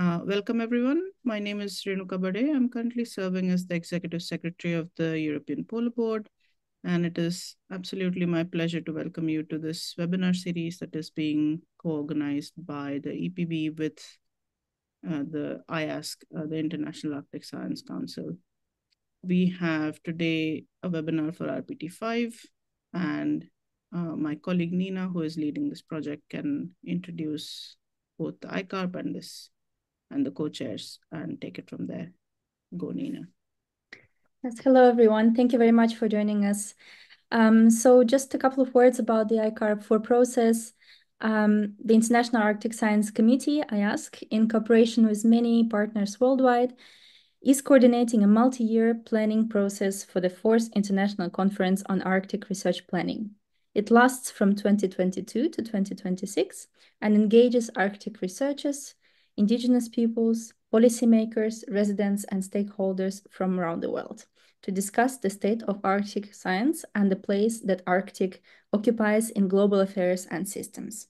Welcome, everyone. My name is Renuka Badhe. I'm currently serving as the Executive Secretary of the European Polar Board, and it is absolutely my pleasure to welcome you to this webinar series that is being co-organized by the EPB with the IASC, the International Arctic Science Council. We have today a webinar for RPT5, and my colleague Nina, who is leading this project, can introduce both the ICARP and the co-chairs and take it from there. Go, Nina. Yes, hello, everyone. Thank you very much for joining us. So just a couple of words about the ICARP IV process. The International Arctic Science Committee, IASC, in cooperation with many partners worldwide, is coordinating a multi-year planning process for the 4th International Conference on Arctic Research Planning. It lasts from 2022 to 2026 and engages Arctic researchers, Indigenous peoples, policymakers, residents, and stakeholders from around the world to discuss the state of Arctic science and the place that Arctic occupies in global affairs and systems.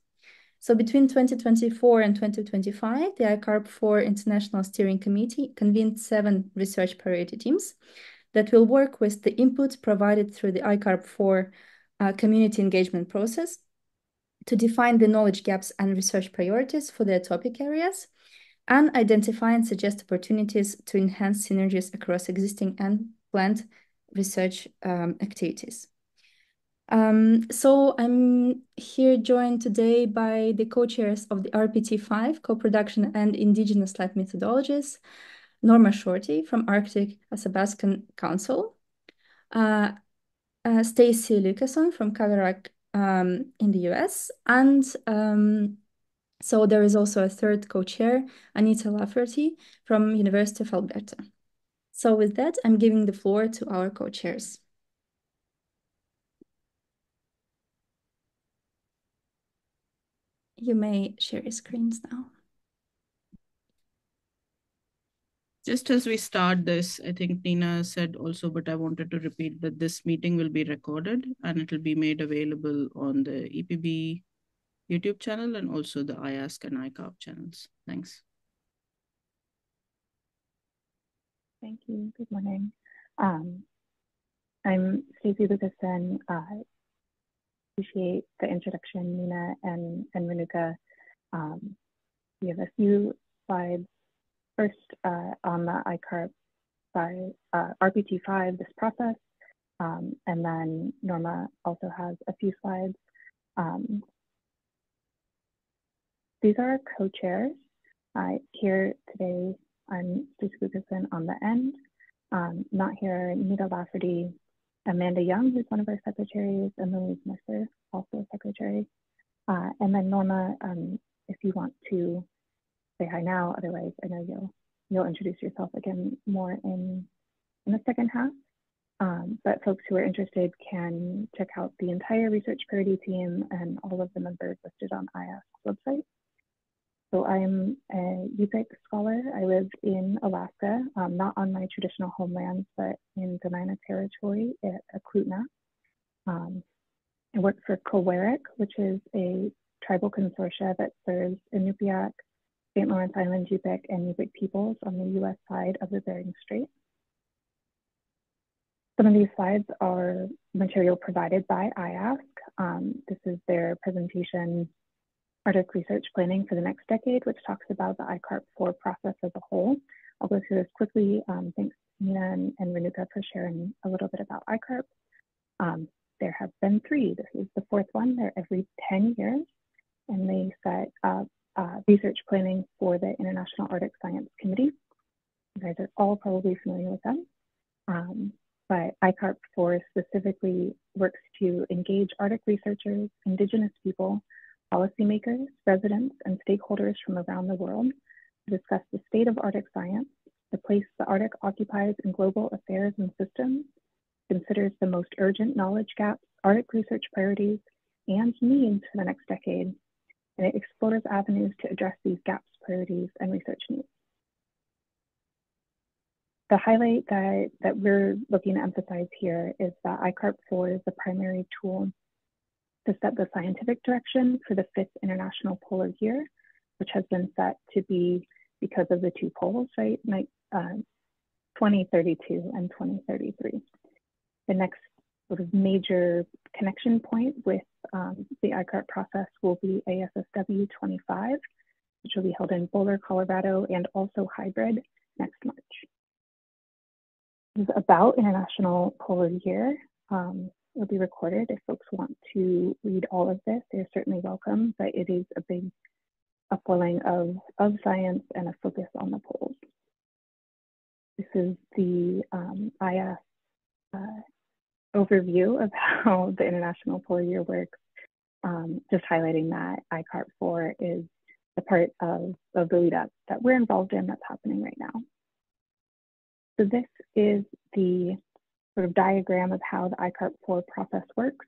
So between 2024 and 2025, the ICARP IV International Steering Committee convened 7 research priority teams that will work with the input provided through the ICARP IV community engagement process to define the knowledge gaps and research priorities for their topic areas and identify and suggest opportunities to enhance synergies across existing and planned research activities. So I'm here joined today by the co-chairs of the RPT5, Co-Production and Indigenous-led methodologies, Norma Shorty from Arctic Athabaskan Council, Stacey Lucason from Kawerak in the US, and so there is also a third co-chair, Anita Lafferty from University of Alberta. So with that, I'm giving the floor to our co-chairs. You may share your screens now. Just as we start this, I think Nina said also, but I wanted to repeat that this meeting will be recorded and it will be made available on the EPB YouTube channel and also the IASC and ICARP channels. Thanks. Thank you. Good morning. I'm Stacey Lucason. Appreciate the introduction, Nina and Renuka. We have a few slides. First, on the ICARP by RPT5, this process, and then Norma also has a few slides. These are our co-chairs. Here today, I'm Stacey Lucason on the end. Not here, Anita Lafferty, Amanda Young, who's one of our secretaries, and Louise Mercer, also a secretary. And then Norma, if you want to say hi now, otherwise I know you'll introduce yourself again more in the second half. But folks who are interested can check out the entire research priority team and all of the members listed on IASC's website. So I'm a Yupik scholar. I live in Alaska, not on my traditional homeland, but in Dena'ina Territory at Eklutna. I work for Kawerak, which is a tribal consortia that serves Inupiaq, St. Lawrence Island, Yupik, and Yupik peoples on the US side of the Bering Strait. Some of these slides are material provided by IASC. This is their presentation, Arctic Research Planning for the Next Decade, which talks about the ICARP IV process as a whole. I'll go through this quickly. Thanks, Nina and Renuka, for sharing a little bit about ICARP. There have been 3. This is the 4th one. They're every 10 years, and they set up research planning for the International Arctic Science Committee. You guys are all probably familiar with them. But ICARP IV specifically works to engage Arctic researchers, Indigenous people, policymakers, residents, and stakeholders from around the world to discuss the state of Arctic science, the place the Arctic occupies in global affairs and systems, considers the most urgent knowledge gaps, Arctic research priorities, and needs for the next decade, and it explores avenues to address these gaps, priorities, and research needs. The highlight that we're looking to emphasize here is that ICARP IV is the primary tool to set the scientific direction for the 5th International Polar Year, which has been set to be because of the two poles, right? 2032 and 2033. The next sort of major connection point with the ICARP process will be ASSW 25, which will be held in Boulder, Colorado, and also hybrid next March. This is about International Polar Year. It'll be recorded. If folks want to read all of this, they're certainly welcome, but it is a big upwelling of science and a focus on the poles. This is the IS overview of how the International Polar Year works, just highlighting that ICARP IV is the part of the lead up that we're involved in that's happening right now. So this is the sort of diagram of how the ICARP IV process works,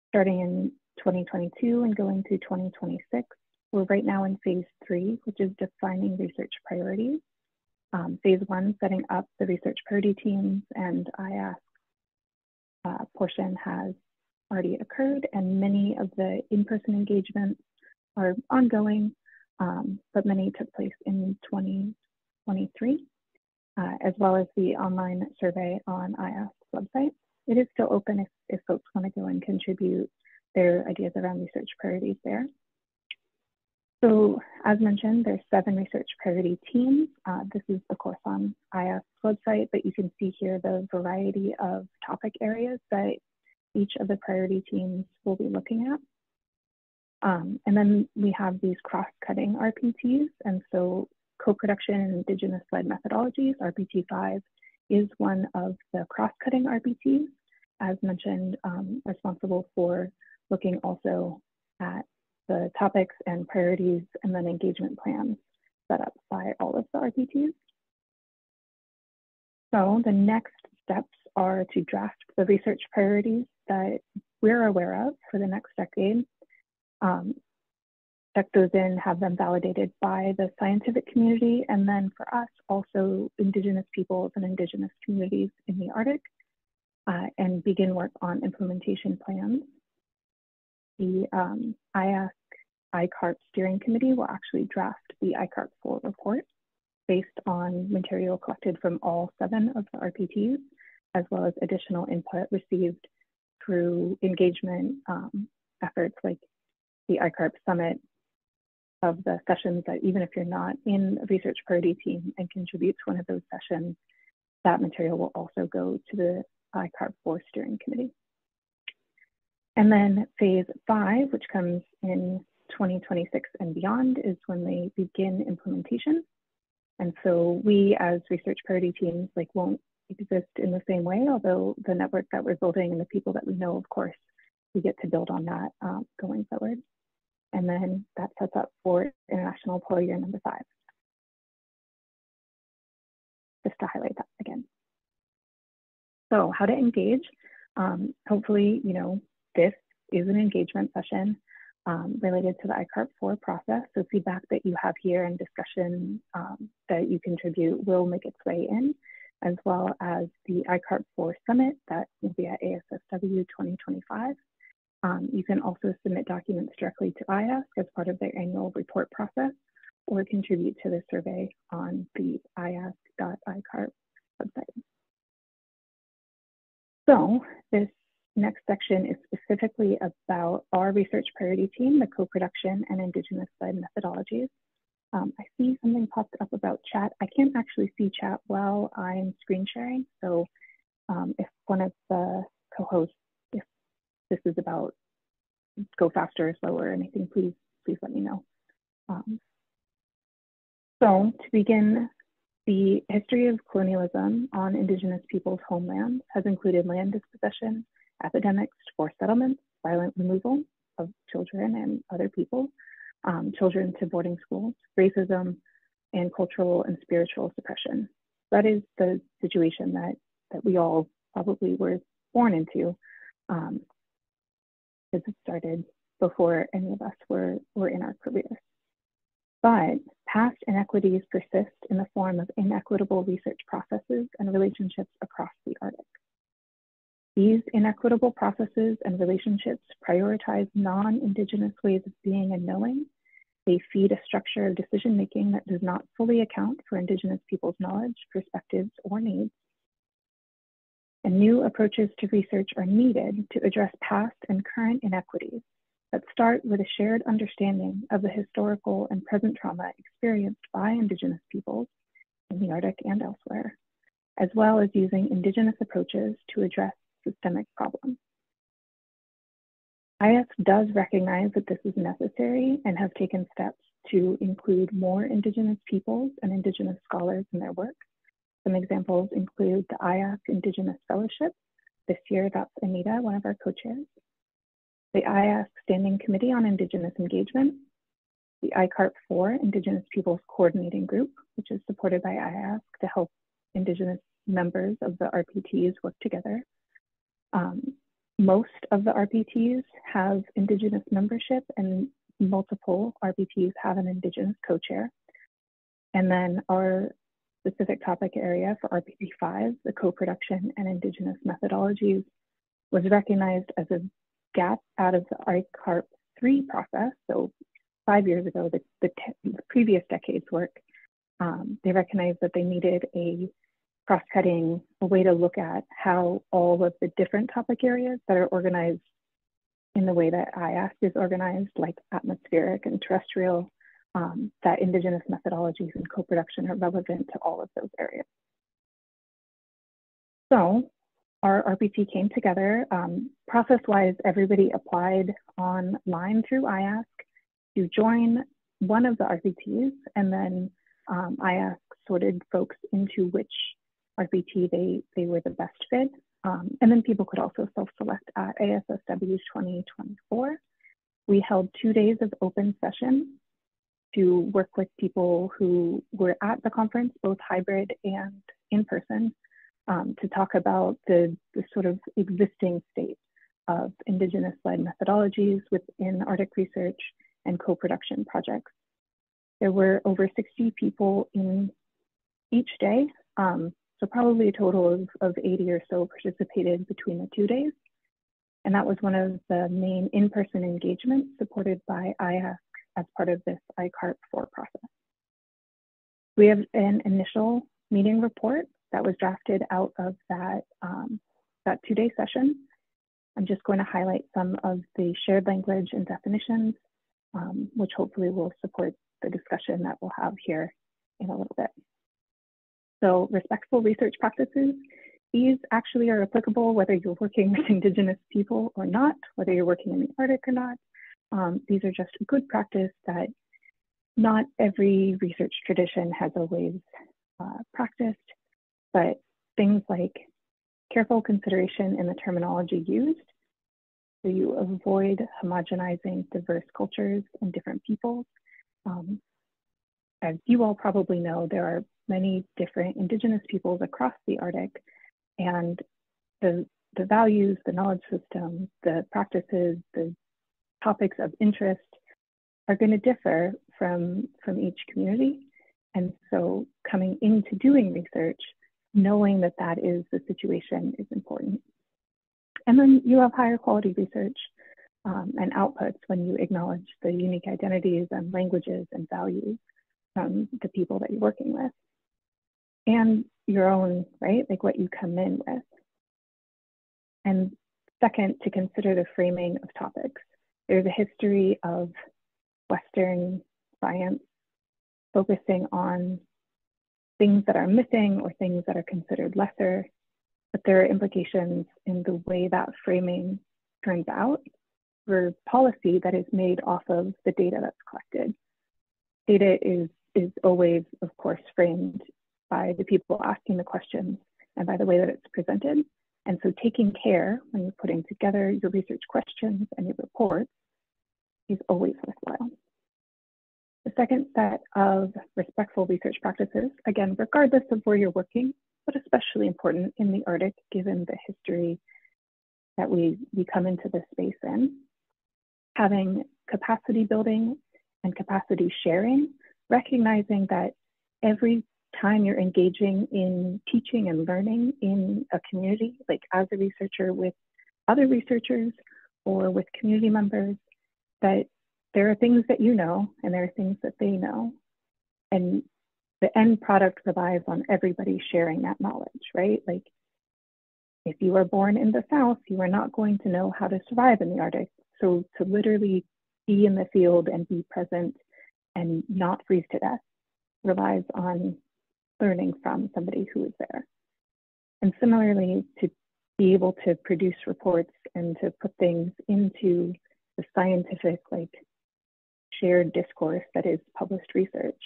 starting in 2022 and going through 2026. We're right now in phase 3, which is defining research priorities. Phase 1, setting up the research priority teams and IASC portion has already occurred, and many of the in-person engagements are ongoing, but many took place in 2023, as well as the online survey on IASC's website. It is still open if folks want to go and contribute their ideas around research priorities there. So as mentioned, there's 7 research priority teams. This is of course on IASC's website, but you can see here the variety of topic areas that each of the priority teams will be looking at. And then we have these cross-cutting RPTs. And so Co-Production and Indigenous-led methodologies, RPT5, is one of the cross-cutting RPTs, as mentioned, responsible for looking also at the topics and priorities and then engagement plans set up by all of the RPTs. So the next steps are to draft the research priorities that we're aware of for the next decade, check those in, have them validated by the scientific community, and then for us, also Indigenous peoples and Indigenous communities in the Arctic, and begin work on implementation plans. The ICARP steering committee will actually draft the ICARP IV report based on material collected from all 7 of the RPTs, as well as additional input received through engagement efforts like the ICARP Summit, of the sessions that even if you're not in a research priority team and contribute to one of those sessions, that material will also go to the ICARP IV steering committee. And then phase 5, which comes in 2026 and beyond, is when they begin implementation. And so we as research priority teams won't exist in the same way, although the network that we're building and the people that we know, of course, we get to build on that going forward. And then that sets up for International Polar Year number 5. Just to highlight that again. So how to engage. Hopefully, this is an engagement session related to the ICARP IV process. So feedback that you have here and discussion that you contribute will make its way in, as well as the ICARP IV Summit that will be at ASSW 2025. You can also submit documents directly to IASC as part of their annual report process, or contribute to the survey on the IASC.ICARP website. So this next section is specifically about our research priority team, the Co-Production and Indigenous-led methodologies. I see something popped up about chat. I can't actually see chat while I'm screen sharing. So if one of the co-hosts, if this is about go faster or slower or anything, please let me know. So to begin, the history of colonialism on Indigenous peoples' homeland has included land dispossession, epidemics, forced settlements, violent removal of children and other people, children to boarding schools, racism, and cultural and spiritual suppression. That is the situation that we all probably were born into, because it started before any of us were in our careers. But past inequities persist in the form of inequitable research processes and relationships across the Arctic. These inequitable processes and relationships prioritize non-Indigenous ways of being and knowing. They feed a structure of decision-making that does not fully account for Indigenous people's knowledge, perspectives, or needs. And new approaches to research are needed to address past and current inequities that start with a shared understanding of the historical and present trauma experienced by Indigenous peoples in the Arctic and elsewhere, as well as using Indigenous approaches to address systemic problems. IS does recognize that this is necessary and has taken steps to include more Indigenous peoples and Indigenous scholars in their work. Some examples include the IASC Indigenous Fellowship. This year, that's Anita, one of our co-chairs. The IASC Standing Committee on Indigenous Engagement, the ICARP IV Indigenous Peoples Coordinating Group, which is supported by IASC to help Indigenous members of the RPTs work together. Most of the RPTs have Indigenous membership, and multiple RPTs have an Indigenous co-chair. And then our specific topic area for RPT5, the Co-Production and Indigenous methodologies, was recognized as a gap out of the ICARP IV process. So 5 years ago, the previous decade's work, they recognized that they needed a cross-cutting, a way to look at how all of the different topic areas that are organized in the way that IASC is organized, like atmospheric and terrestrial, that Indigenous methodologies and co-production are relevant to all of those areas. So our RPT came together. Process-wise, everybody applied online through IASC to join one of the RPTs, and then IASC sorted folks into which RPT they were the best fit. And then people could also self-select at ASSW 2024. We held 2 days of open session to work with people who were at the conference, both hybrid and in person, to talk about the sort of existing state of Indigenous-led methodologies within Arctic research and co-production projects. There were over 60 people in each day, so probably a total of 80 or so participated between the 2 days. And that was one of the main in-person engagements supported by IASC as part of this ICARP IV process. We have an initial meeting report that was drafted out of that 2-day session. I'm just going to highlight some of the shared language and definitions, which hopefully will support the discussion that we'll have here in a little bit. So respectful research practices, these actually are applicable whether you're working with Indigenous people or not, whether you're working in the Arctic or not. These are just good practice that not every research tradition has always practiced, but things like careful consideration in the terminology used, so you avoid homogenizing diverse cultures and different peoples. As you all probably know, there are many different Indigenous peoples across the Arctic, and the values, the knowledge systems, the practices, the topics of interest are going to differ from each community. And so coming into doing research, knowing that that is the situation is important. And then you have higher quality research and outputs when you acknowledge the unique identities and languages and values from the people that you're working with. And your own, right? Like what you come in with. And second, to consider the framing of topics. There's a history of Western science focusing on things that are missing or things that are considered lesser, but there are implications in the way that framing turns out for policy that is made off of the data that's collected. Data is always, of course, framed by the people asking the questions and by the way that it's presented. And so taking care when you're putting together your research questions and your reports is always worthwhile. The second set of respectful research practices, again, regardless of where you're working, but especially important in the Arctic, given the history that we come into this space in, having capacity building and capacity sharing, recognizing that every time you're engaging in teaching and learning in a community, like as a researcher with other researchers or with community members, that there are things that you know, and there are things that they know. And the end product relies on everybody sharing that knowledge, right? Like, if you are born in the South, you are not going to know how to survive in the Arctic. So to literally be in the field and be present and not freeze to death relies on learning from somebody who is there. And similarly, to be able to produce reports and to put things into the scientific, like, shared discourse that is published research,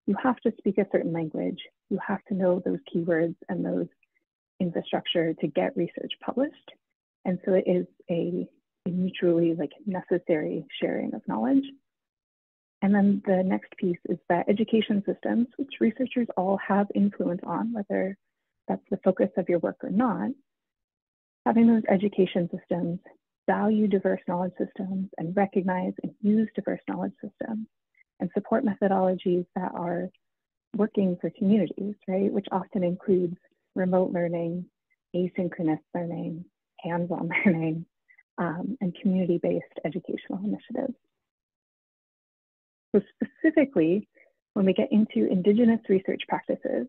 you have to speak a certain language. You have to know those keywords and those infrastructure to get research published. And so it is a mutually, like, necessary sharing of knowledge. And then the next piece is that education systems, which researchers all have influence on, whether that's the focus of your work or not, having those education systems value diverse knowledge systems and recognize and use diverse knowledge systems and support methodologies that are working for communities, right? Which often includes remote learning, asynchronous learning, hands-on learning, and community-based educational initiatives. So specifically, when we get into Indigenous research practices,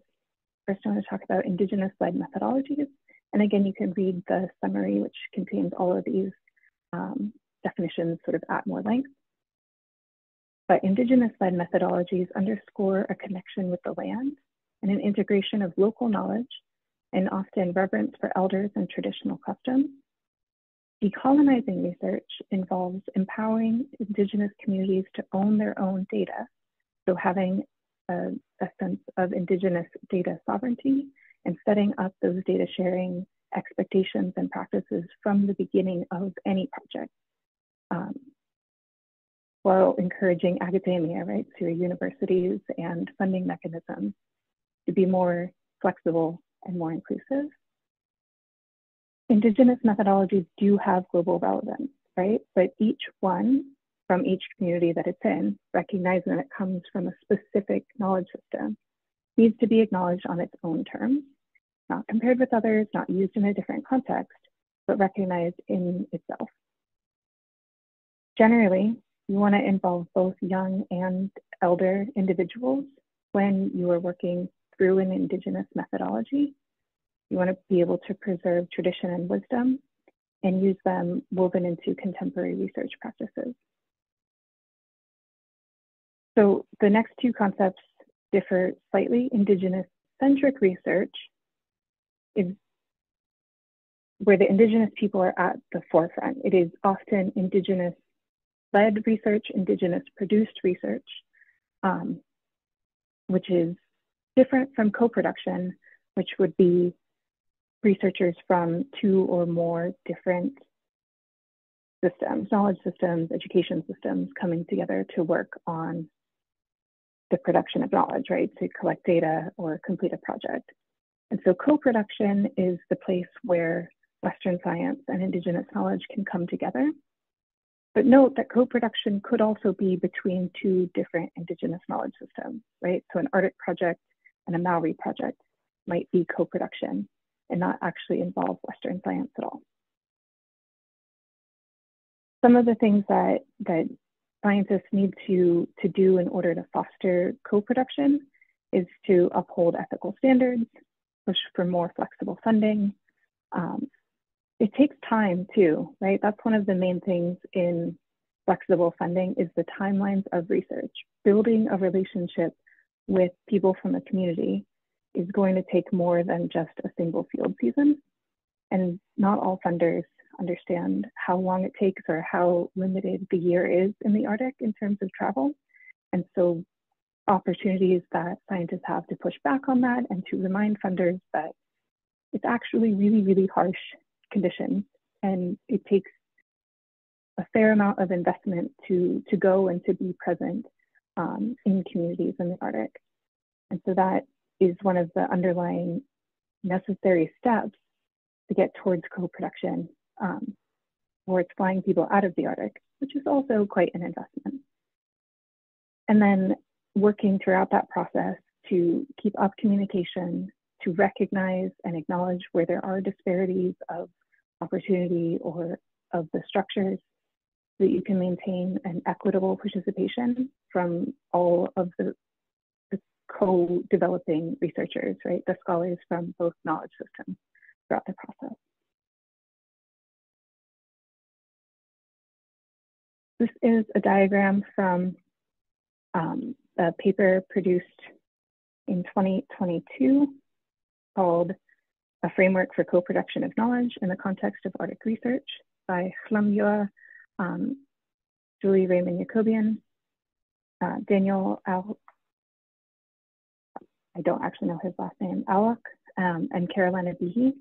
first I want to talk about Indigenous-led methodologies. And again, you can read the summary, which contains all of these definitions sort of at more length. But Indigenous-led methodologies underscore a connection with the land and an integration of local knowledge and often reverence for elders and traditional customs. Decolonizing research involves empowering Indigenous communities to own their own data, so having a sense of Indigenous data sovereignty and setting up those data sharing expectations and practices from the beginning of any project, while encouraging academia, right, through universities and funding mechanisms to be more flexible and more inclusive. Indigenous methodologies do have global relevance, right? But each one from each community that it's in, recognizing that it comes from a specific knowledge system, needs to be acknowledged on its own terms, not compared with others, not used in a different context, but recognized in itself. Generally, you want to involve both young and elder individuals when you are working through an Indigenous methodology. You want to be able to preserve tradition and wisdom and use them woven into contemporary research practices. So the next two concepts differ slightly. Indigenous-centric research is where the Indigenous people are at the forefront. It is often Indigenous-led research, Indigenous-produced research, which is different from co-production, which would be researchers from two or more different systems, knowledge systems, education systems, coming together to work on the production of knowledge, right? To collect data or complete a project. And so co-production is the place where Western science and Indigenous knowledge can come together. But note that co-production could also be between two different Indigenous knowledge systems, right? So an Arctic project and a Maori project might be co-production and not actually involve Western science at all. Some of the things that scientists need to do in order to foster co-production is to uphold ethical standards, push for more flexible funding. It takes time too, right? That's one of the main things in flexible funding is the timelines of research. Building a relationship with people from a community is going to take more than just a single field season. And not all funders understand how long it takes or how limited the year is in the Arctic in terms of travel. And so opportunities that scientists have to push back on that and to remind funders that it's actually really, really harsh conditions and it takes a fair amount of investment to go and to be present in communities in the Arctic. And so that is one of the underlying necessary steps to get towards co-production, or it's flying people out of the Arctic, which is also quite an investment. And then working throughout that process to keep up communication, to recognize and acknowledge where there are disparities of opportunity or of the structures, so that you can maintain an equitable participation from all of the co-developing researchers, right? The scholars from both knowledge systems throughout the process. This is a diagram from a paper produced in 2022 called A Framework for Co-Production of Knowledge in the Context of Arctic Research by Hlamyua, Julie Raymond Yacobian, Daniel Al, I don't actually know his last name, Alok, and Carolina Behe.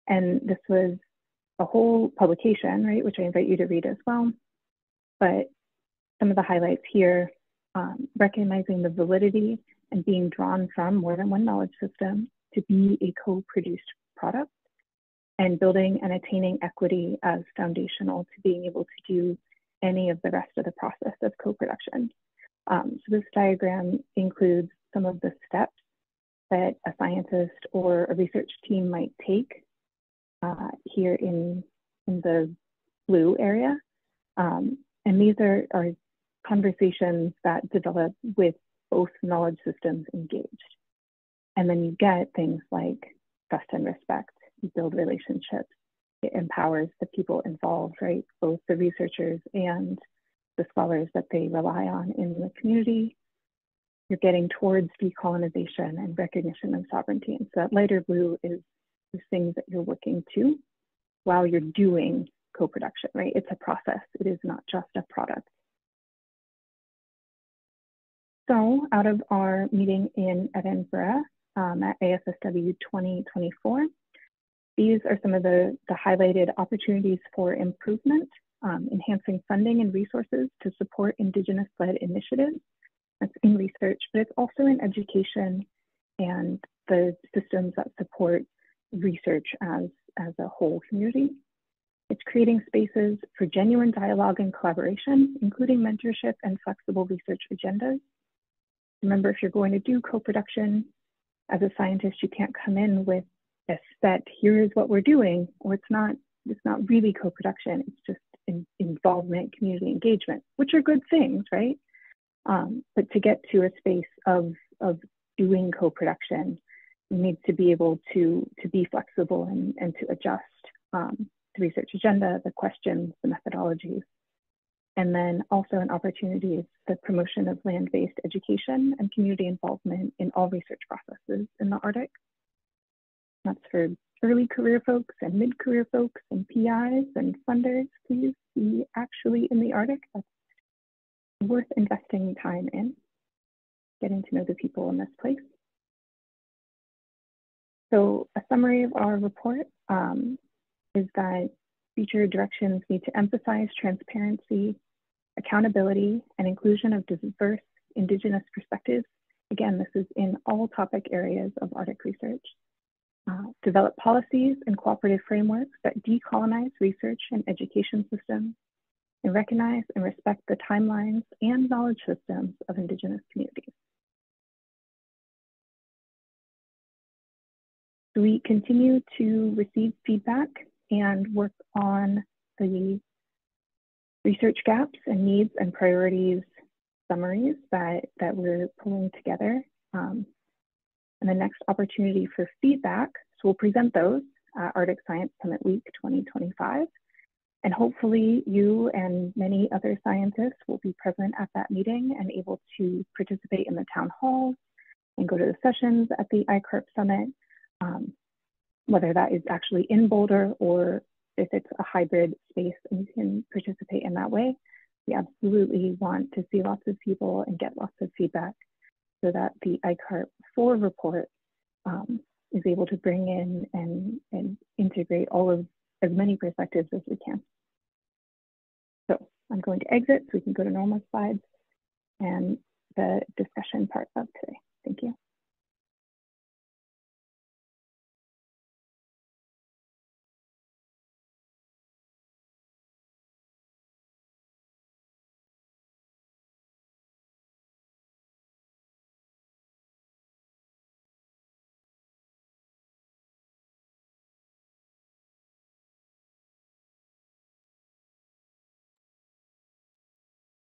And this was a whole publication, right, which I invite you to read as well. But some of the highlights here, recognizing the validity and being drawn from more than one knowledge system to be a co-produced product, and building and attaining equity as foundational to being able to do any of the rest of the process of co-production. So this diagram includes some of the steps that a scientist or a research team might take here in the blue area. And these are conversations that develop with both knowledge systems engaged. And then you get things like trust and respect. You build relationships. It empowers the people involved, right? Both the researchers and the scholars that they rely on in the community. You're getting towards decolonization and recognition of sovereignty. And so that lighter blue is the things that you're working to while you're doing co-production, right? It's a process. It is not just a product. So out of our meeting in Edinburgh at ASSW 2024, these are some of the highlighted opportunities for improvement, enhancing funding and resources to support Indigenous-led initiatives. That's in research, but it's also in education and the systems that support research as a whole community. It's creating spaces for genuine dialogue and collaboration, including mentorship and flexible research agendas. Remember, if you're going to do co-production as a scientist, you can't come in with a set, here is what we're doing, or it's not really co-production, it's just involvement, community engagement, which are good things, right? But to get to a space of doing co-production, you need to be able to be flexible and to adjust the research agenda, the questions, the methodologies. And then also an opportunity is the promotion of land-based education and community involvement in all research processes in the Arctic. That's for early career folks and mid-career folks and PIs and funders. Please be actually in the Arctic. That's worth investing time in, getting to know the people in this place. So a summary of our report is that future directions need to emphasize transparency, accountability, and inclusion of diverse Indigenous perspectives. Again, this is in all topic areas of Arctic research. Develop policies and cooperative frameworks that decolonize research and education systems, and recognize and respect the timelines and knowledge systems of Indigenous communities. We continue to receive feedback and work on the research gaps and needs and priorities summaries that we're pulling together. And the next opportunity for feedback, so we'll present those at Arctic Science Summit Week 2025. And hopefully you and many other scientists will be present at that meeting and able to participate in the town hall and go to the sessions at the ICARP Summit, whether that is actually in Boulder or if it's a hybrid space and you can participate in that way. We absolutely want to see lots of people and get lots of feedback so that the ICARP IV report is able to bring in and integrate all of as many perspectives as we can. So I'm going to exit so we can go to Norma's slides and the discussion part of today. Thank you.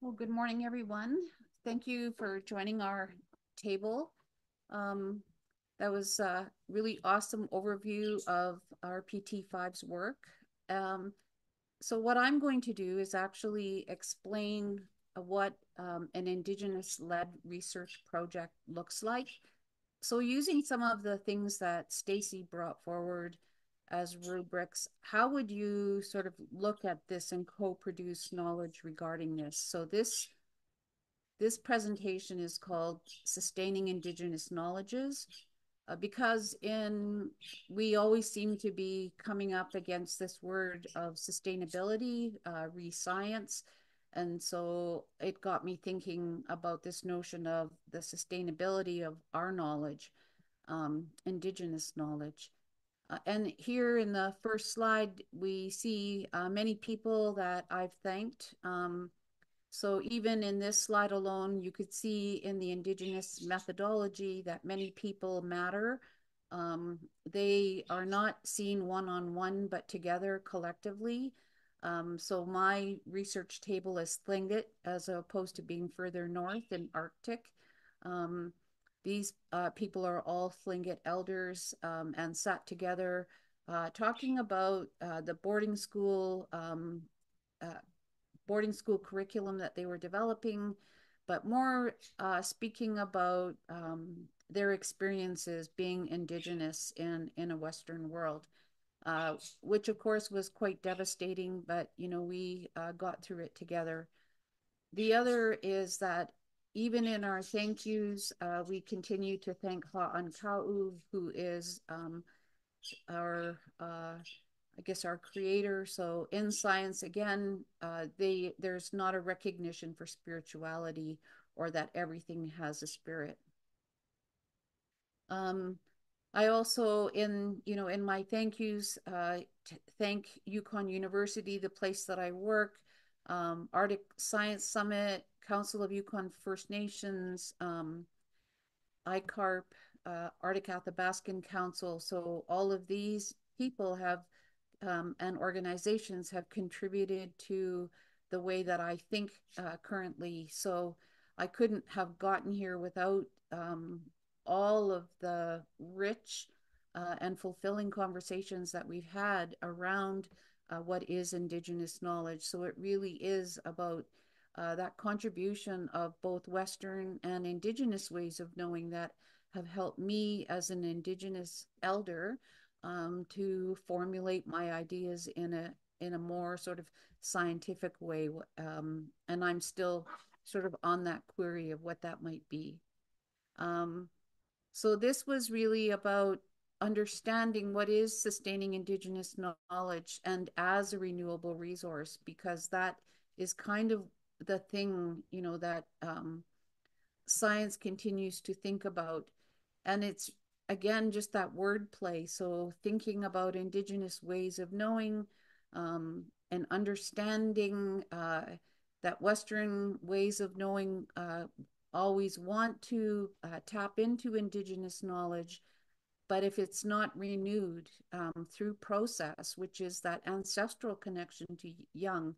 Well, good morning, everyone. Thank you for joining our table. That was a really awesome overview of RPT5's work. So what I'm going to do is actually explain what an Indigenous-led research project looks like. So using some of the things that Stacey brought forward as rubrics, how would you sort of look at this and co-produce knowledge regarding this? So this presentation is called Sustaining Indigenous Knowledges, because we always seem to be coming up against this word of sustainability, re-science. And so it got me thinking about this notion of the sustainability of our knowledge, Indigenous knowledge. And here in the first slide, we see many people that I've thanked. So even in this slide alone, you could see in the Indigenous methodology that many people matter. They are not seen one-on-one, but together collectively. So my research table is Tlingit as opposed to being further north in Arctic. These people are all Tlingit elders and sat together talking about the boarding school curriculum that they were developing, but more speaking about their experiences being Indigenous in a Western world, which of course was quite devastating, but we got through it together. The other is that even in our thank yous, we continue to thank Ha'anka'u, who is our I guess our creator. So in science, again, there's not a recognition for spirituality or that everything has a spirit. I also, in my thank yous, thank Yukon University, the place that I work, Arctic Science Summit, Council of Yukon First Nations, ICARP, Arctic Athabaskan Council. So all of these people have and organizations have contributed to the way that I think currently. So I couldn't have gotten here without all of the rich and fulfilling conversations that we've had around what is Indigenous knowledge. So it really is about that contribution of both Western and Indigenous ways of knowing that have helped me as an Indigenous elder to formulate my ideas in a more sort of scientific way. And I'm still sort of on that query of what that might be. So this was really about understanding what is sustaining Indigenous knowledge and as a renewable resource, because that is kind of the thing, that science continues to think about. And it's, again, just that wordplay. So thinking about Indigenous ways of knowing and understanding that Western ways of knowing always want to tap into Indigenous knowledge. But if it's not renewed through process, which is that ancestral connection to young,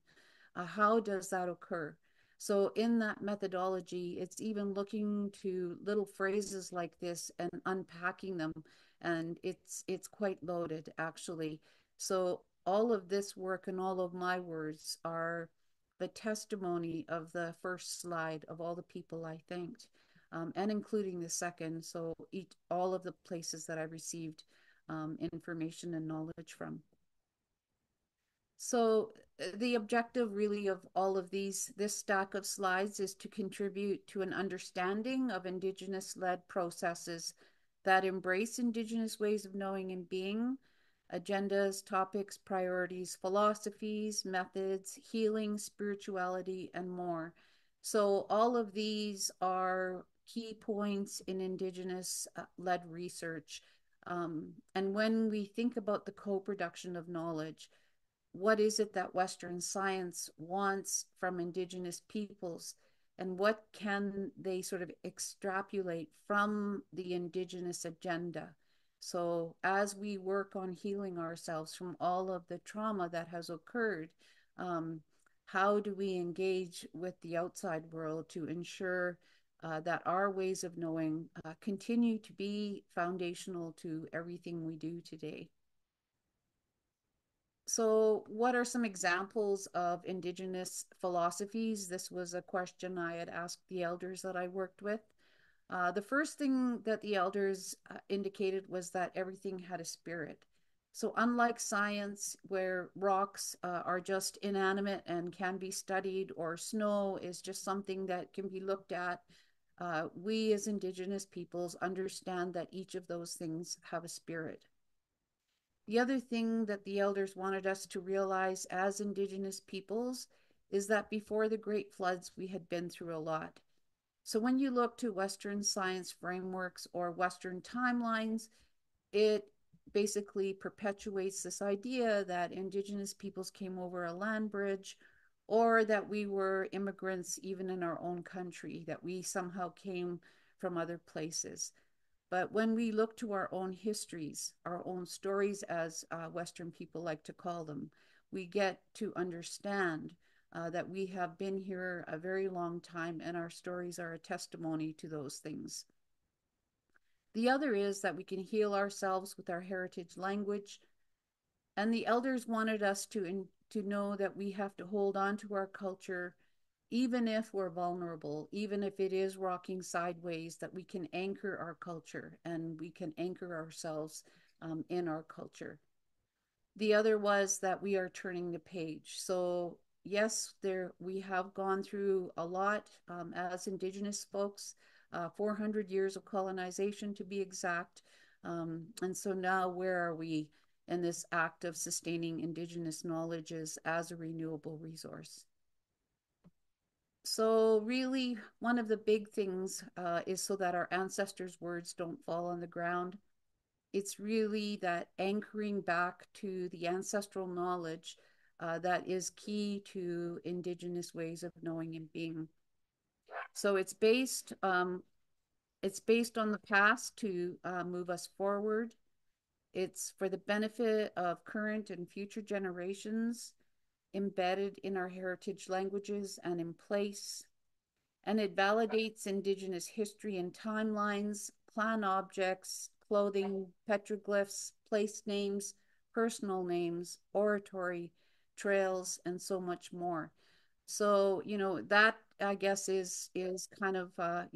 how does that occur? So in that methodology, it's even looking to little phrases like this and unpacking them. And it's quite loaded, actually. So all of this work and all of my words are the testimony of the first slide of all the people I thanked, and including the second. So all of the places that I received information and knowledge from. So the objective really of all of this stack of slides is to contribute to an understanding of Indigenous-led processes that embrace Indigenous ways of knowing and being, agendas, topics, priorities, philosophies, methods, healing, spirituality, and more. So all of these are key points in Indigenous-led research. And when we think about the co-production of knowledge, what is it that Western science wants from Indigenous peoples, and what can they sort of extrapolate from the Indigenous agenda? So as we work on healing ourselves from all of the trauma that has occurred, how do we engage with the outside world to ensure that our ways of knowing continue to be foundational to everything we do today. So what are some examples of Indigenous philosophies? This was a question I had asked the elders that I worked with. The first thing that the elders indicated was that everything had a spirit. So unlike science, where rocks are just inanimate and can be studied, or snow is just something that can be looked at, we as Indigenous peoples understand that each of those things have a spirit. The other thing that the elders wanted us to realize as Indigenous peoples is that before the great floods, we had been through a lot. So when you look to Western science frameworks or Western timelines, it basically perpetuates this idea that Indigenous peoples came over a land bridge, or that we were immigrants even in our own country, that we somehow came from other places. But when we look to our own histories, our own stories, as Western people like to call them, we get to understand that we have been here a very long time, and our stories are a testimony to those things. The other is that we can heal ourselves with our heritage language. And the elders wanted us to know that we have to hold on to our culture, even if we're vulnerable, even if it is rocking sideways, that we can anchor our culture and we can anchor ourselves in our culture. The other was that we are turning the page. So yes, we have gone through a lot as Indigenous folks, 400 years of colonization to be exact. And so now where are we in this act of sustaining Indigenous knowledges as a renewable resource? So really, one of the big things is so that our ancestors' words don't fall on the ground. It's really that anchoring back to the ancestral knowledge that is key to Indigenous ways of knowing and being. So it's based on the past to move us forward. It's for the benefit of current and future generations, embedded in our heritage languages and in place. And it validates Indigenous history and timelines, plan objects, clothing, petroglyphs, place names, personal names, oratory, trails, and so much more. So, that I guess is kind of, a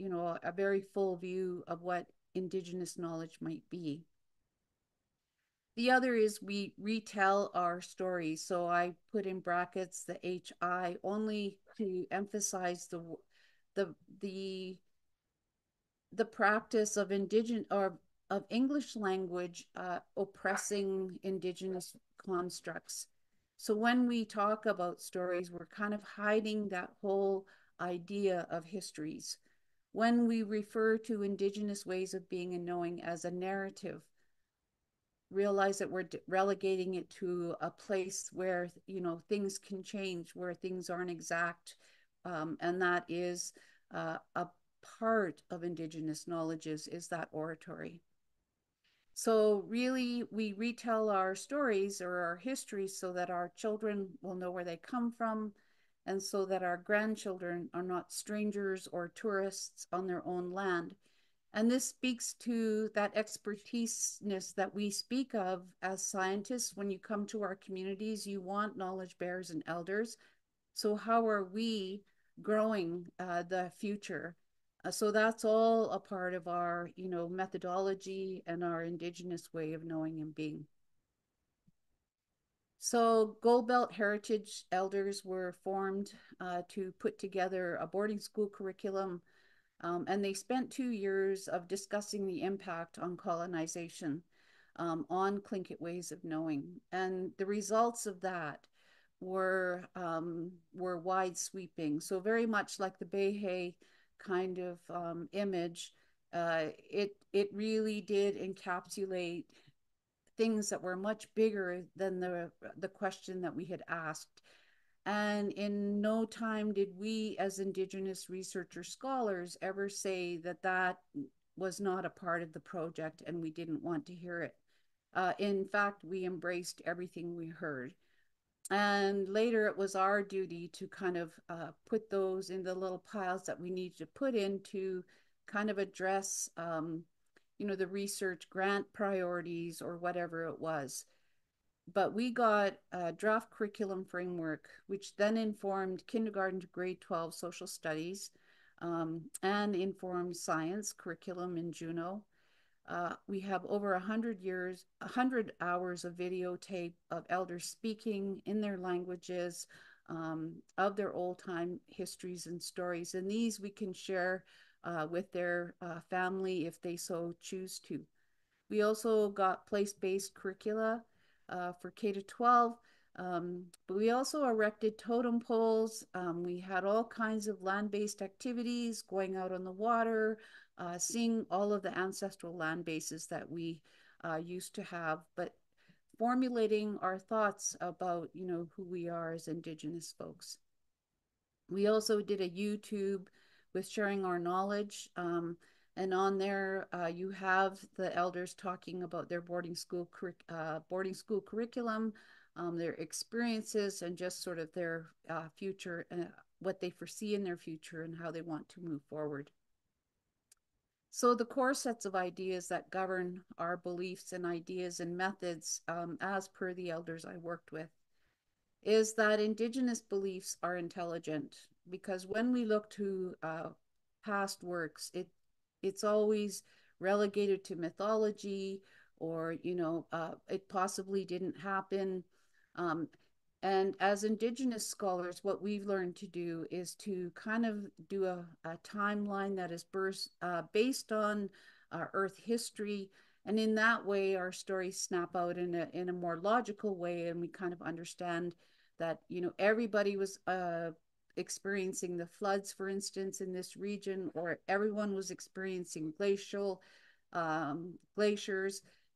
very full view of what Indigenous knowledge might be. The other is we retell our stories. So I put in brackets the HI only to emphasize the practice of English language oppressing Indigenous constructs. So when we talk about stories, we're kind of hiding that whole idea of histories. When we refer to Indigenous ways of being and knowing as a narrative, realize that we're relegating it to a place where things can change, where things aren't exact, and that is a part of Indigenous knowledges is that oratory. So really, we retell our stories or our histories so that our children will know where they come from, and so that our grandchildren are not strangers or tourists on their own land. And this speaks to that expertise-ness that we speak of as scientists. When you come to our communities, you want knowledge bearers and elders. So how are we growing the future? So that's all a part of our, methodology and our Indigenous way of knowing and being. So Gold Belt Heritage Elders were formed to put together a boarding school curriculum. And they spent 2 years of discussing the impact on colonization on Tlingit ways of knowing. And the results of that were wide sweeping. So very much like the Badhe kind of image, it really did encapsulate things that were much bigger than the question that we had asked. And in no time did we as Indigenous researcher scholars ever say that that was not a part of the project and we didn't want to hear it. In fact, we embraced everything we heard. And later it was our duty to kind of put those in the little piles that we needed to put in to kind of address, the research grant priorities or whatever it was. But we got a draft curriculum framework, which then informed kindergarten to grade 12 social studies, and informed science curriculum in Juno. We have over 100 hours of videotape of elders speaking in their languages, of their old time histories and stories. And these we can share with their family if they so choose to. We also got place-based curricula for K to 12. But we also erected totem poles. We had all kinds of land-based activities, going out on the water, seeing all of the ancestral land bases that we used to have, but formulating our thoughts about, who we are as Indigenous folks. We also did a YouTube with sharing our knowledge. And on there, you have the elders talking about their boarding school curriculum, their experiences, and just sort of their future, what they foresee in their future and how they want to move forward. So the core sets of ideas that govern our beliefs and ideas and methods, as per the elders I worked with, is that Indigenous beliefs are intelligent, because when we look to past works, it's always relegated to mythology, or it possibly didn't happen. And as Indigenous scholars, what we've learned to do is to kind of do a timeline that is based on Earth history. And in that way, our stories snap out in a more logical way. And we kind of understand that, everybody was experiencing the floods, for instance, in this region, or everyone was experiencing glaciers.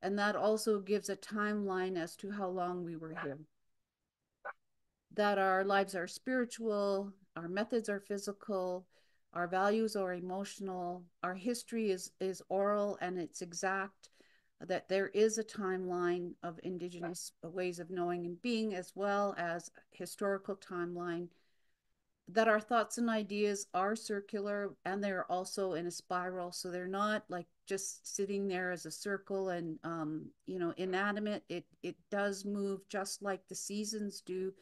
And that also gives a timeline as to how long we were here. That our lives are spiritual, our methods are physical, our values are emotional, our history is oral and it's exact, that there is a timeline of Indigenous ways of knowing and being, as well as historical timeline, that our thoughts and ideas are circular and they're also in a spiral. So they're not like just sitting there as a circle and, inanimate. It does move just like the seasons do.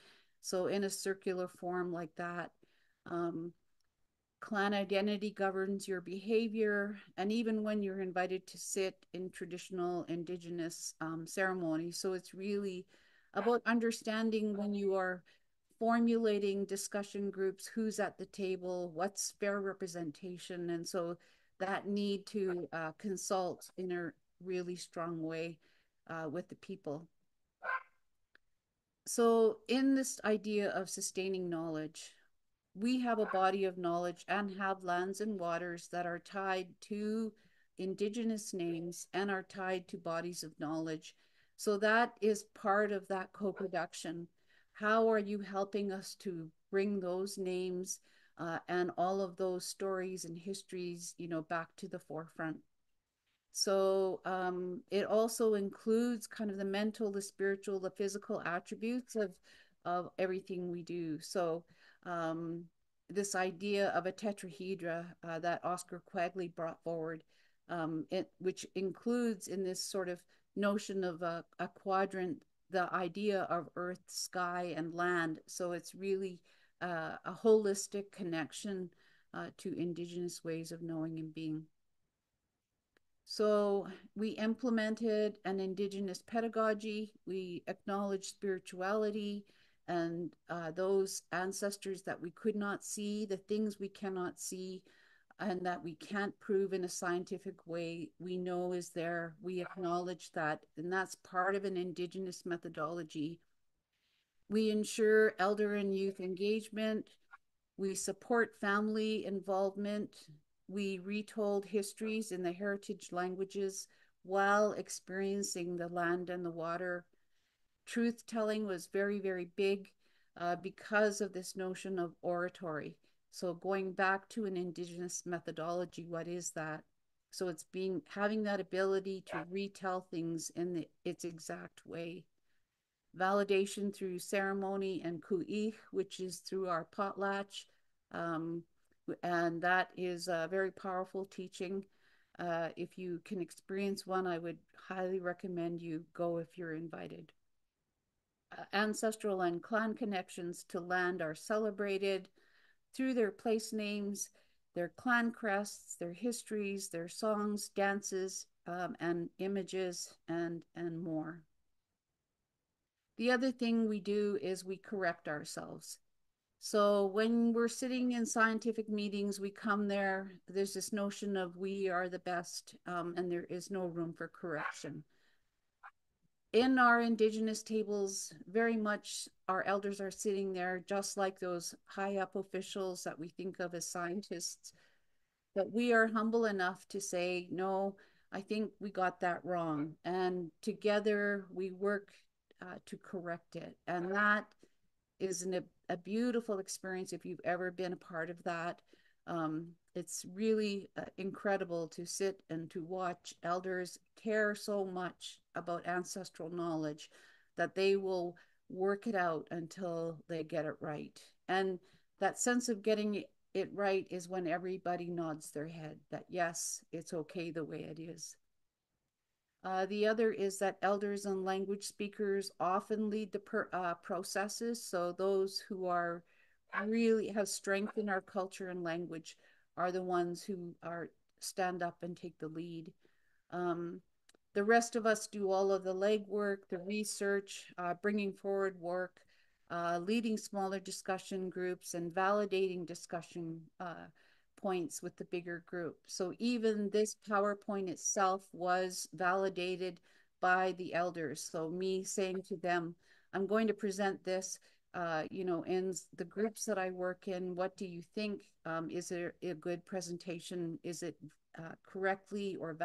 So in a circular form like that. Clan identity governs your behavior. And even when you're invited to sit in traditional Indigenous ceremonies. So it's really about understanding when you are formulating discussion groups, who's at the table, what's fair representation. And so that need to consult in a really strong way with the people. So in this idea of sustaining knowledge, we have a body of knowledge and have lands and waters that are tied to Indigenous names and are tied to bodies of knowledge. So that is part of that co-production. How are you helping us to bring those names and all of those stories and histories, back to the forefront? So it also includes kind of the mental, the spiritual, the physical attributes of everything we do. So this idea of a tetrahedra that Oscar Quagley brought forward, which includes in this sort of notion of a quadrant, the idea of earth, sky, and land. So it's really a holistic connection to Indigenous ways of knowing and being. So we implemented an Indigenous pedagogy. We acknowledged spirituality and those ancestors that we could not see, the things we cannot see, and that we can't prove in a scientific way, we know is there. We acknowledge that, and that's part of an Indigenous methodology. We ensure elder and youth engagement. We support family involvement. We retold histories in the heritage languages while experiencing the land and the water. Truth telling was very, very big because of this notion of oratory. So going back to an Indigenous methodology, what is that? So it's having that ability to retell things in its exact way. validation through ceremony and ku'ich, which is through our potlatch. And that is a very powerful teaching. If you can experience one, I would highly recommend you go if you're invited. Ancestral and clan connections to land are celebrated through their place names, their clan crests, their histories, their songs, dances, and images, and more. The other thing we do is we correct ourselves. So when we're sitting in scientific meetings, we come there, there's this notion of we are the best, and there is no room for correction. In our Indigenous tables, very much our elders are sitting there just like those high up officials that we think of as scientists. But we are humble enough to say, no, I think we got that wrong. And together we work to correct it. And that is a beautiful experience if you've ever been a part of that. It's really incredible to sit and to watch elders care so much about ancestral knowledge that they will work it out until they get it right. And that sense of getting it right is when everybody nods their head that yes, it's okay the way it is. The other is that elders and language speakers often lead the processes. So those who are really have strength in our culture and language are the ones who stand up and take the lead. The rest of us do all of the legwork, the research, bringing forward work, leading smaller discussion groups and validating discussion points with the bigger group. So even this PowerPoint itself was validated by the elders. So me saying to them, I'm going to present this, in the groups that I work in, what do you think? Is it a good presentation? Is it correctly or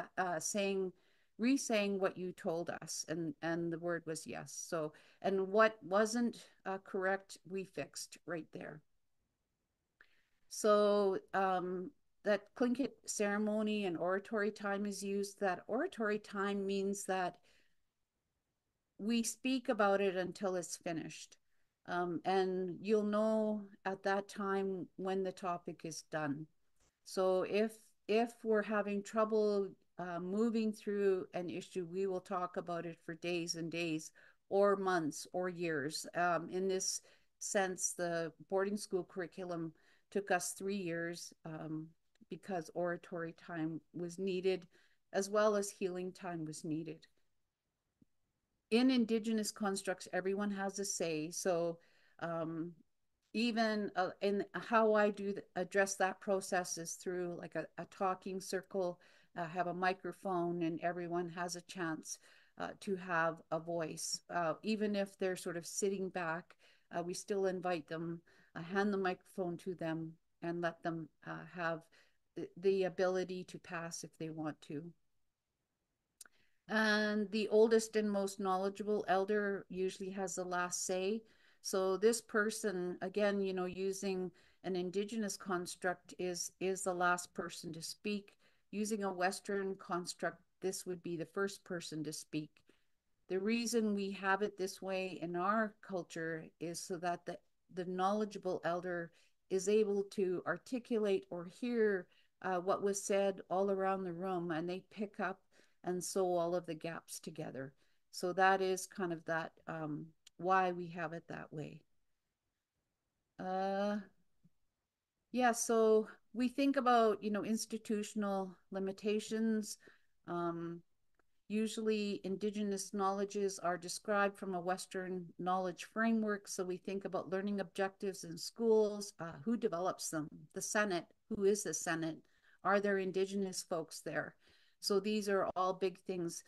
re-saying what you told us? And the word was yes. So, and what wasn't correct, we fixed right there. So that Tlingit ceremony and oratory time is used. That oratory time means that we speak about it until it's finished. And you'll know at that time when the topic is done. So if we're having trouble moving through an issue, we will talk about it for days and days or months or years. In this sense, the boarding school curriculum took us 3 years because oratory time was needed as well as healing time was needed. In Indigenous constructs, everyone has a say. So even in how I address that process is through like a talking circle, have a microphone, and everyone has a chance to have a voice. Even if they're sort of sitting back, we still invite them, hand the microphone to them, and let them have the ability to pass if they want to. And the oldest and most knowledgeable elder usually has the last say. So this person, again, using an Indigenous construct is the last person to speak. Using a Western construct, this would be the first person to speak. The reason we have it this way in our culture is so that the knowledgeable elder is able to articulate or hear what was said all around the room, and they pick up and sew all of the gaps together. So that is kind of that why we have it that way. Yeah, so we think about, institutional limitations. Usually Indigenous knowledges are described from a Western knowledge framework. So we think about learning objectives in schools. Who develops them? The Senate. Who is the Senate? Are there Indigenous folks there? So these are all big things,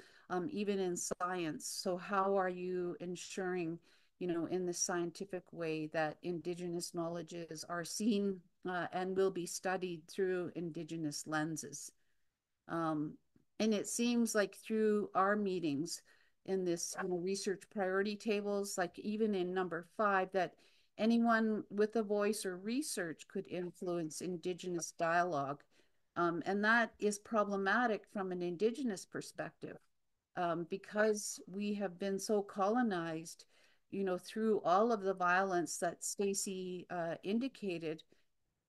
even in science. So how are you ensuring, in the scientific way that Indigenous knowledges are seen and will be studied through Indigenous lenses? And it seems like through our meetings in this research priority tables, like even in number 5, that anyone with a voice or research could influence Indigenous dialogue. And that is problematic from an Indigenous perspective because we have been so colonized. through all of the violence that Stacey indicated,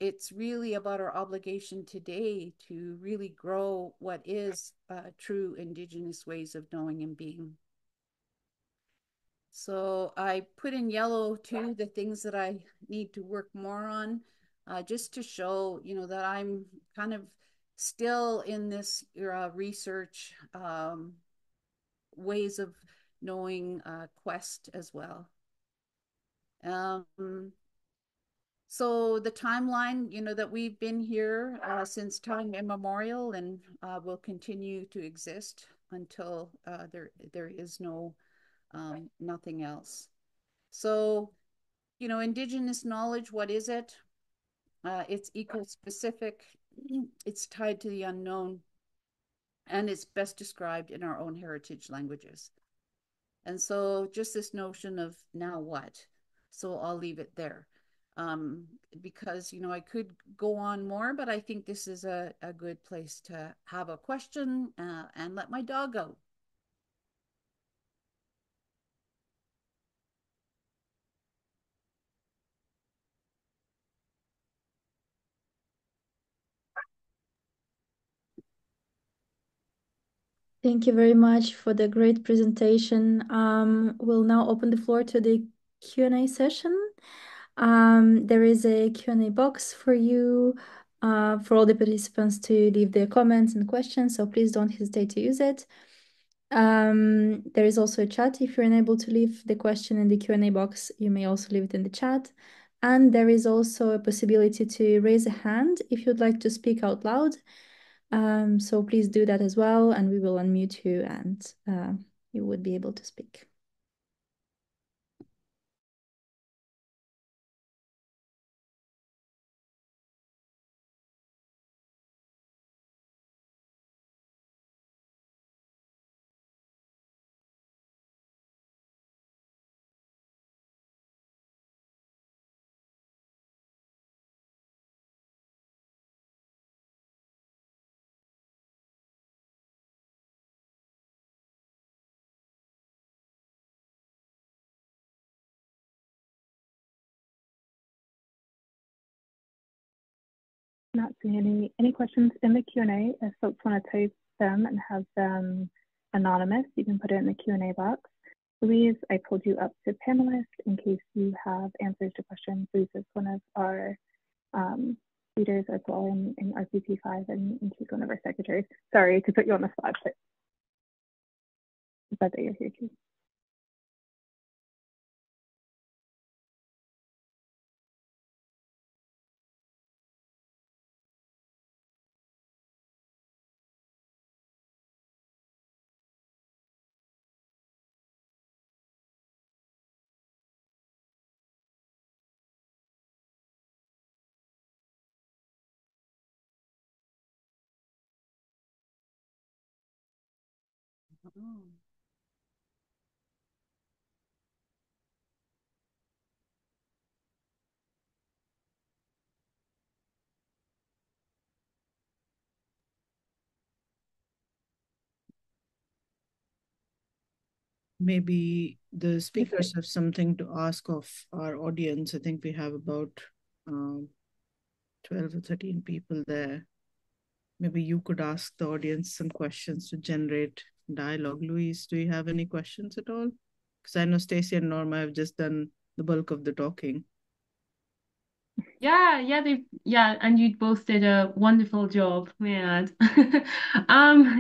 it's really about our obligation today to really grow what is true Indigenous ways of knowing and being. So I put in yellow too the things that I need to work more on, just to show, that I'm kind of still in this research ways of knowing quest as well. So the timeline, that we've been here since time immemorial, and will continue to exist until there is nothing else. So, Indigenous knowledge, what is it? It's eco-specific, it's tied to the unknown, and it's best described in our own heritage languages. And so just this notion of now what? So I'll leave it there. Because, I could go on more, but I think this is a good place to have a question and let my dog out. Thank you very much for the great presentation. We'll now open the floor to the Q&A session. There is a Q&A box for you, for all the participants to leave their comments and questions, so please don't hesitate to use it. There is also a chat. If you're unable to leave the question in the Q&A box, you may also leave it in the chat. And there is also a possibility to raise a hand if you'd like to speak out loud. So please do that as well, and we will unmute you, and you would be able to speak. Not seeing any questions in the Q&A. If folks want to type them and have them anonymous, you can put it in the Q&A box. Louise, I pulled you up to panelist in case you have answers to questions. Louise is one of our leaders as well in RPT5, and she's one of our secretaries. Sorry to put you on the spot, but glad that you're here too. Oh. Maybe the speakers have something to ask of our audience. I think we have about 12 or 13 people there. Maybe you could ask the audience some questions to generate dialogue. Louise, do you have any questions at all? Because I know Stacey and Norma have just done the bulk of the talking. Yeah, and you both did a wonderful job, may I add.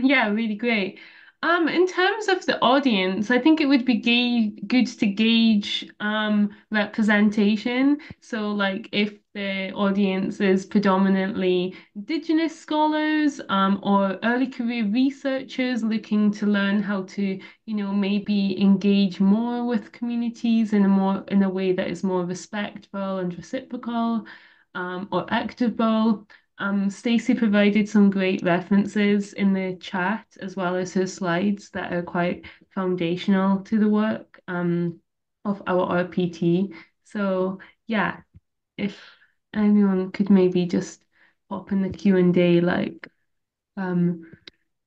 Yeah, really great. In terms of the audience, I think it would be good to gauge representation. So, like, if the audience is predominantly Indigenous scholars or early career researchers looking to learn how to, maybe engage more with communities in a way that is more respectful and reciprocal, or equitable. Stacey provided some great references in the chat as well as her slides that are quite foundational to the work of our RPT. So yeah, if anyone could maybe just pop in the Q&A, like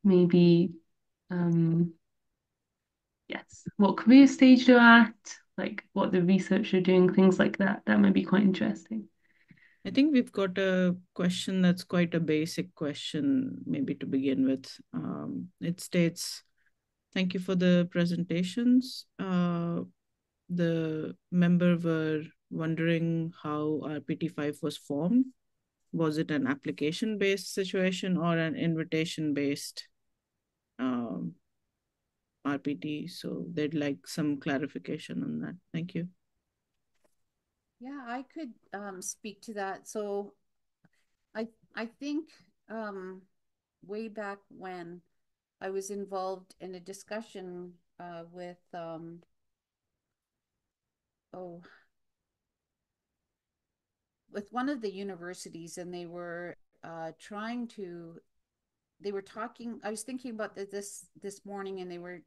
maybe yes, what career stage they're at, like what the research are doing, things like that. That might be quite interesting. I think we've got a question that's quite a basic question, maybe to begin with. It states, thank you for the presentations. The member were wondering how RPT5 was formed. Was it an application-based situation or an invitation-based RPT? So they'd like some clarification on that. Thank you. Yeah, I could speak to that. So I think way back when I was involved in a discussion with with one of the universities, and they were talking. I was thinking about this morning, and they were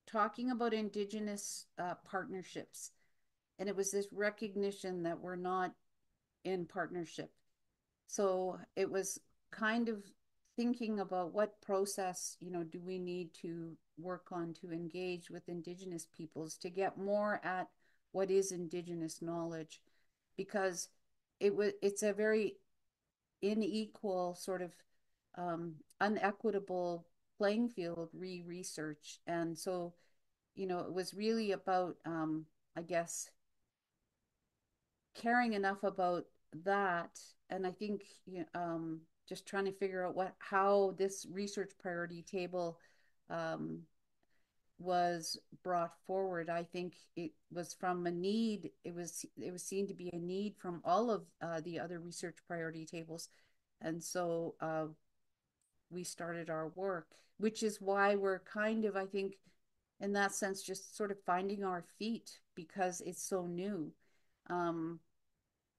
talking about Indigenous partnerships, and it was this recognition that we're not in partnership. So it was kind of thinking about what process, do we need to work on to engage with Indigenous peoples to get more at what is Indigenous knowledge, because it's a very unequal sort of unequitable playing field research. And so, it was really about, I guess, caring enough about that. And I think just trying to figure out how this research priority table was brought forward. I think it was from a need. It was seen to be a need from all of the other research priority tables, and so we started our work, which is why we're kind of, I think, in that sense, just sort of finding our feet because it's so new.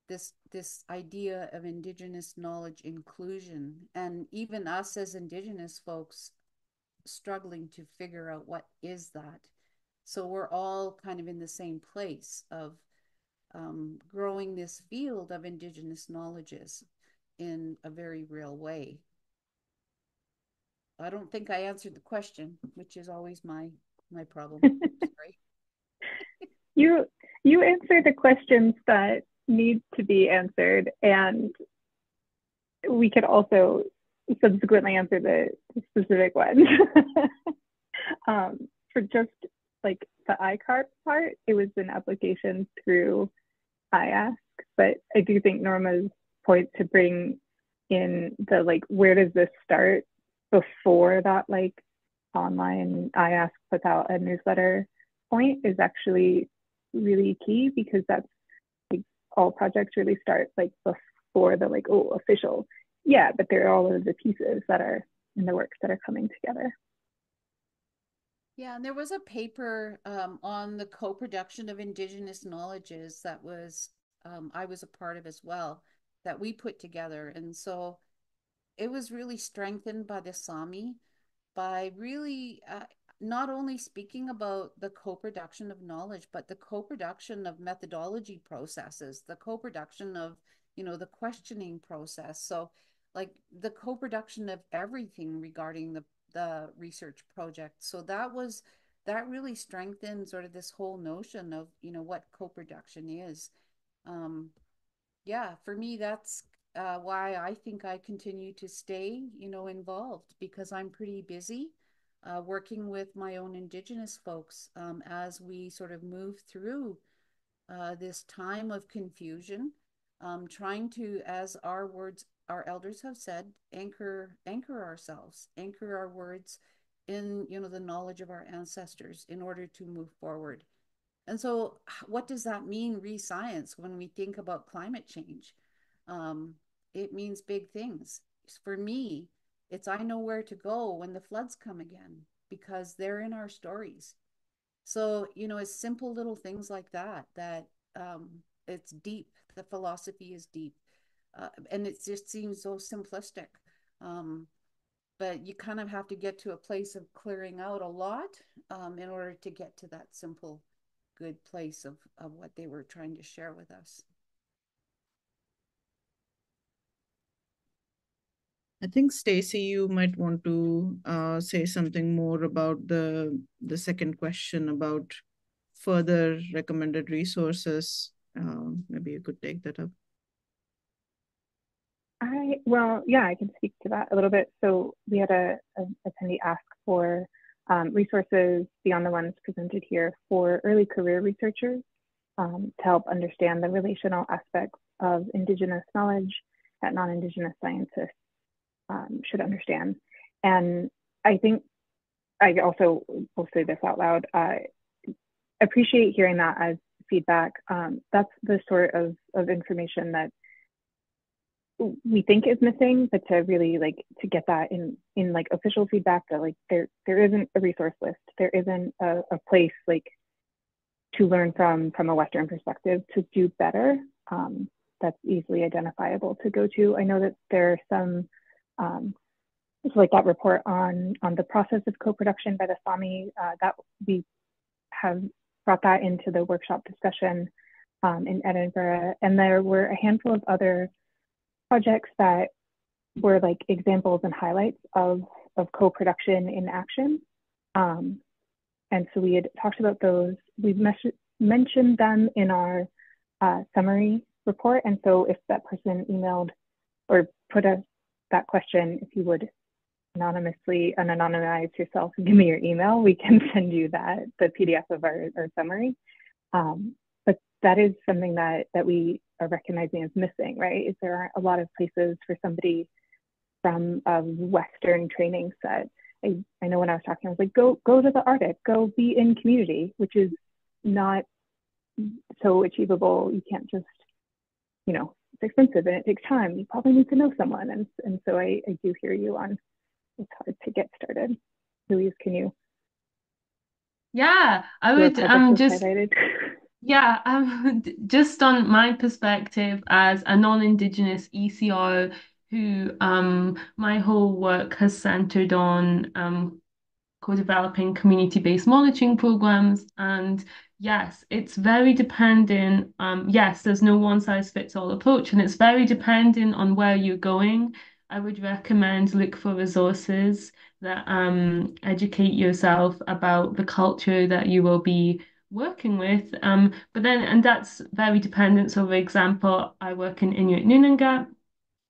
This idea of Indigenous knowledge inclusion, and even us as Indigenous folks struggling to figure out what is that. So we're all kind of in the same place of growing this field of Indigenous knowledges in a very real way. I don't think I answered the question, which is always my problem. Sorry. You answer the questions that need to be answered, and we could also subsequently answer the specific ones. For just like the ICARP part, it was an application through IASK, but I do think Norma's point to bring in the like, where does this start before that like online IASK puts out a newsletter point is actually really key, because that's like all projects really start like before the like, oh, official. Yeah, but there are all of the pieces that are in the works that are coming together. Yeah, and there was a paper on the co-production of Indigenous knowledges that was I was a part of as well, that we put together. And so it was really strengthened by the Sami, by really not only speaking about the co-production of knowledge, but the co-production of methodology processes, the co-production of, the questioning process. So like the co-production of everything regarding the research project. So that really strengthened sort of this whole notion of, what co-production is. Yeah, for me, that's why I think I continue to stay, involved, because I'm pretty busy working with my own Indigenous folks as we sort of move through this time of confusion, trying to, as our elders have said, anchor ourselves, anchor our words in, the knowledge of our ancestors in order to move forward. And so what does that mean, re-science, when we think about climate change? It means big things. For me, it's I know where to go when the floods come again, because they're in our stories. So, it's simple little things like that, it's deep. The philosophy is deep. And it just seems so simplistic. But you kind of have to get to a place of clearing out a lot in order to get to that simple, good place of what they were trying to share with us. I think, Stacey, you might want to say something more about the second question about further recommended resources? Maybe you could take that up. I can speak to that a little bit. So we had a attendee ask for resources beyond the ones presented here for early career researchers to help understand the relational aspects of Indigenous knowledge that non-Indigenous scientists should understand. And I think I also will say this out loud. I appreciate hearing that as feedback. That's the sort of information that we think is missing, but to really to get that in like official feedback, that like there isn't a resource list, there isn't a place like to learn from a Western perspective to do better, that's easily identifiable to go to. I know that there are some like that report on the process of co-production by the Sami, that we have brought that into the workshop discussion in Edinburgh, and there were a handful of other projects that were like examples and highlights of co-production in action. And so we had talked about those. We've mentioned them in our summary report. And so if that person emailed or put that question, if you would anonymize yourself and give me your email, we can send you the PDF of our summary. But that is something that we are recognizing as missing, right? Is there aren't a lot of places for somebody from a Western training set. I know when I was talking, I was like, go to the Arctic, go be in community, which is not so achievable. You can't just, it's expensive and it takes time. You probably need to know someone. And so I do hear you on it's hard to get started. Louise, can you? Yeah, I would just highlighted? Yeah, just on my perspective as a non-Indigenous ECR who my whole work has centered on co-developing community-based monitoring programs. And yes, it's very dependent. Yes, there's no one-size-fits-all approach, and it's very dependent on where you're going. I would recommend look for resources that educate yourself about the culture that you will be working with. And that's very dependent. So, for example, I work in Inuit Nunangat,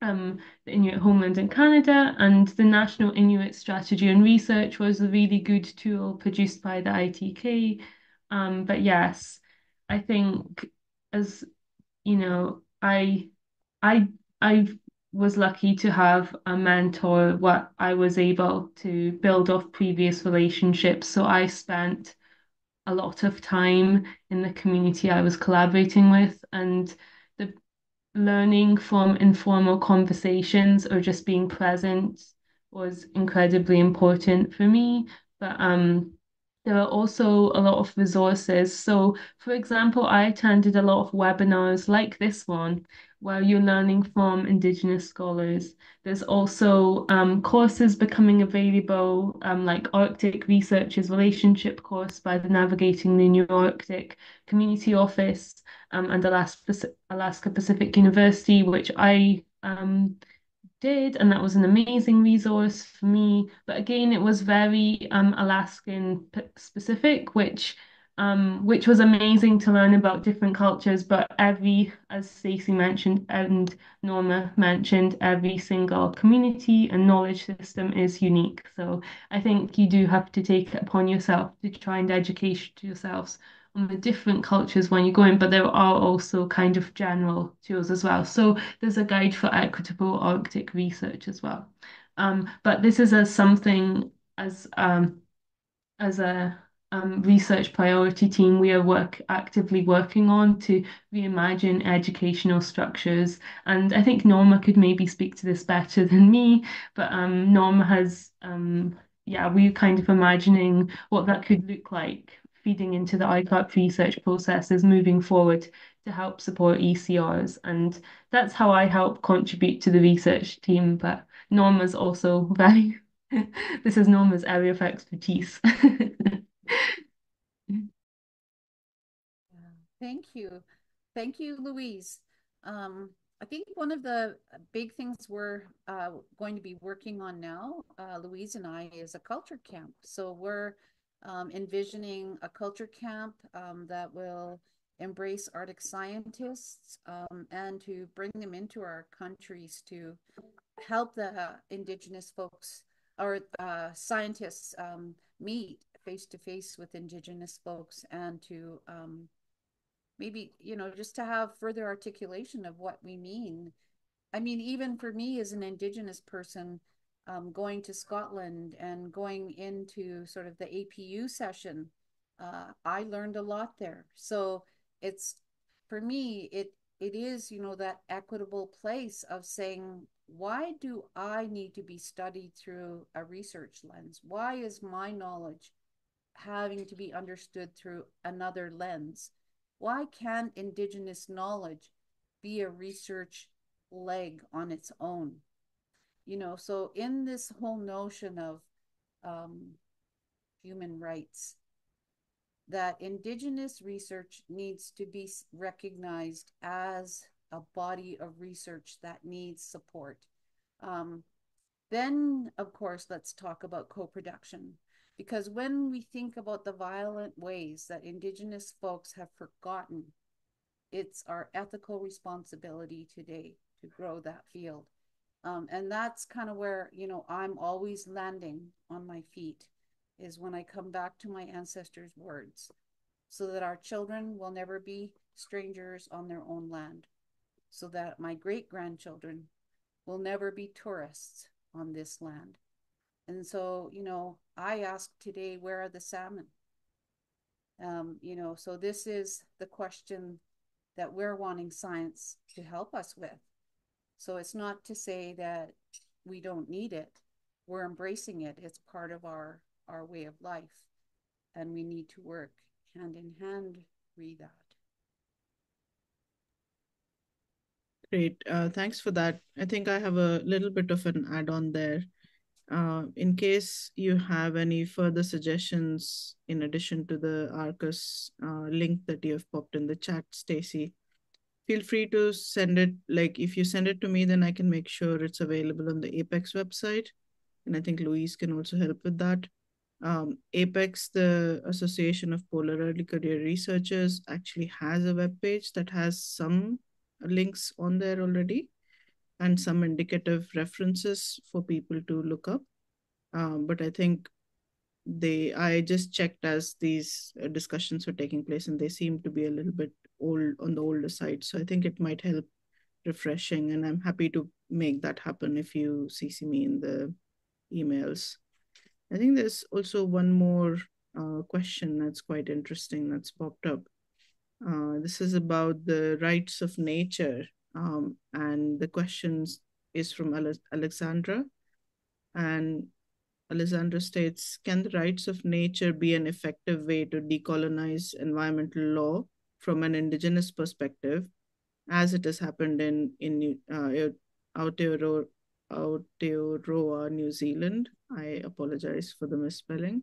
the Inuit homeland in Canada, and the National Inuit Strategy and Research was a really good tool produced by the ITK. But yes, I think as I I was lucky to have a mentor. What I was able to build off previous relationships, so I spent a lot of time in the community I was collaborating with, and the learning from informal conversations or just being present was incredibly important for me. But there are also a lot of resources. So, for example, I attended a lot of webinars like this one, where you're learning from Indigenous scholars. There's also courses becoming available, like Arctic Researchers Relationship course by the Navigating the New Arctic Community Office, and Alaska Pacific University, which I did, and that was an amazing resource for me. But again, it was very Alaskan specific, which was amazing to learn about different cultures. But as Stacey mentioned and Norma mentioned, every single community and knowledge system is unique. So I think you do have to take it upon yourself to try and educate yourselves on the different cultures when you go in, but there are also kind of general tools as well. So there's a guide for equitable Arctic research as well. But this is something as a research priority team we are actively working on to reimagine educational structures. And I think Norma could maybe speak to this better than me, but Norma has we're kind of imagining what that could look like feeding into the ICARP research processes moving forward to help support ECRs. And that's how I help contribute to the research team. But Norma's also very, this is Norma's area of expertise. Thank you. Thank you, Louise. I think one of the big things we're going to be working on now, Louise and I, is a culture camp. So we're envisioning a culture camp that will embrace Arctic scientists and to bring them into our countries to help the Indigenous folks or scientists meet face to face with Indigenous folks and to maybe, just to have further articulation of what we mean. I mean, even for me as an Indigenous person, going to Scotland and going into sort of the APU session, I learned a lot there. So it's, for me, it is, that equitable place of saying, why do I need to be studied through a research lens? Why is my knowledge having to be understood through another lens? Why can't Indigenous knowledge be a research leg on its own? So in this whole notion of human rights, that Indigenous research needs to be recognized as a body of research that needs support. Then, of course, let's talk about co-production. Because when we think about the violent ways that Indigenous folks have forgotten, it's our ethical responsibility today to grow that field. And that's kind of where, I'm always landing on my feet, is when I come back to my ancestors' words, so that our children will never be strangers on their own land, so that my great-grandchildren will never be tourists on this land. And so, I ask today, where are the salmon? So this is the question that we're wanting science to help us with. So it's not to say that we don't need it. We're embracing it. It's part of our way of life. And we need to work hand in hand, read that. Great. Thanks for that. I think I have a little bit of an add-on there. In case you have any further suggestions, in addition to the ARCUS link that you have popped in the chat, Stacey, feel free to send it. Like, if you send it to me, then I can make sure it's available on the APEX website. And I think Louise can also help with that. APEX, the Association of Polar Early Career Researchers, actually has a webpage that has some links on there already and some indicative references for people to look up. But I think I just checked as these discussions were taking place, and they seem to be a little bit old, on the older side. So I think it might help refreshing, and I'm happy to make that happen if you CC me in the emails. I think there's also one more question that's quite interesting that's popped up. This is about the rights of nature. And the question is from Alexandra. And Alexandra states, can the rights of nature be an effective way to decolonize environmental law from an Indigenous perspective, as it has happened in Aotearoa, New Zealand? I apologize for the misspelling.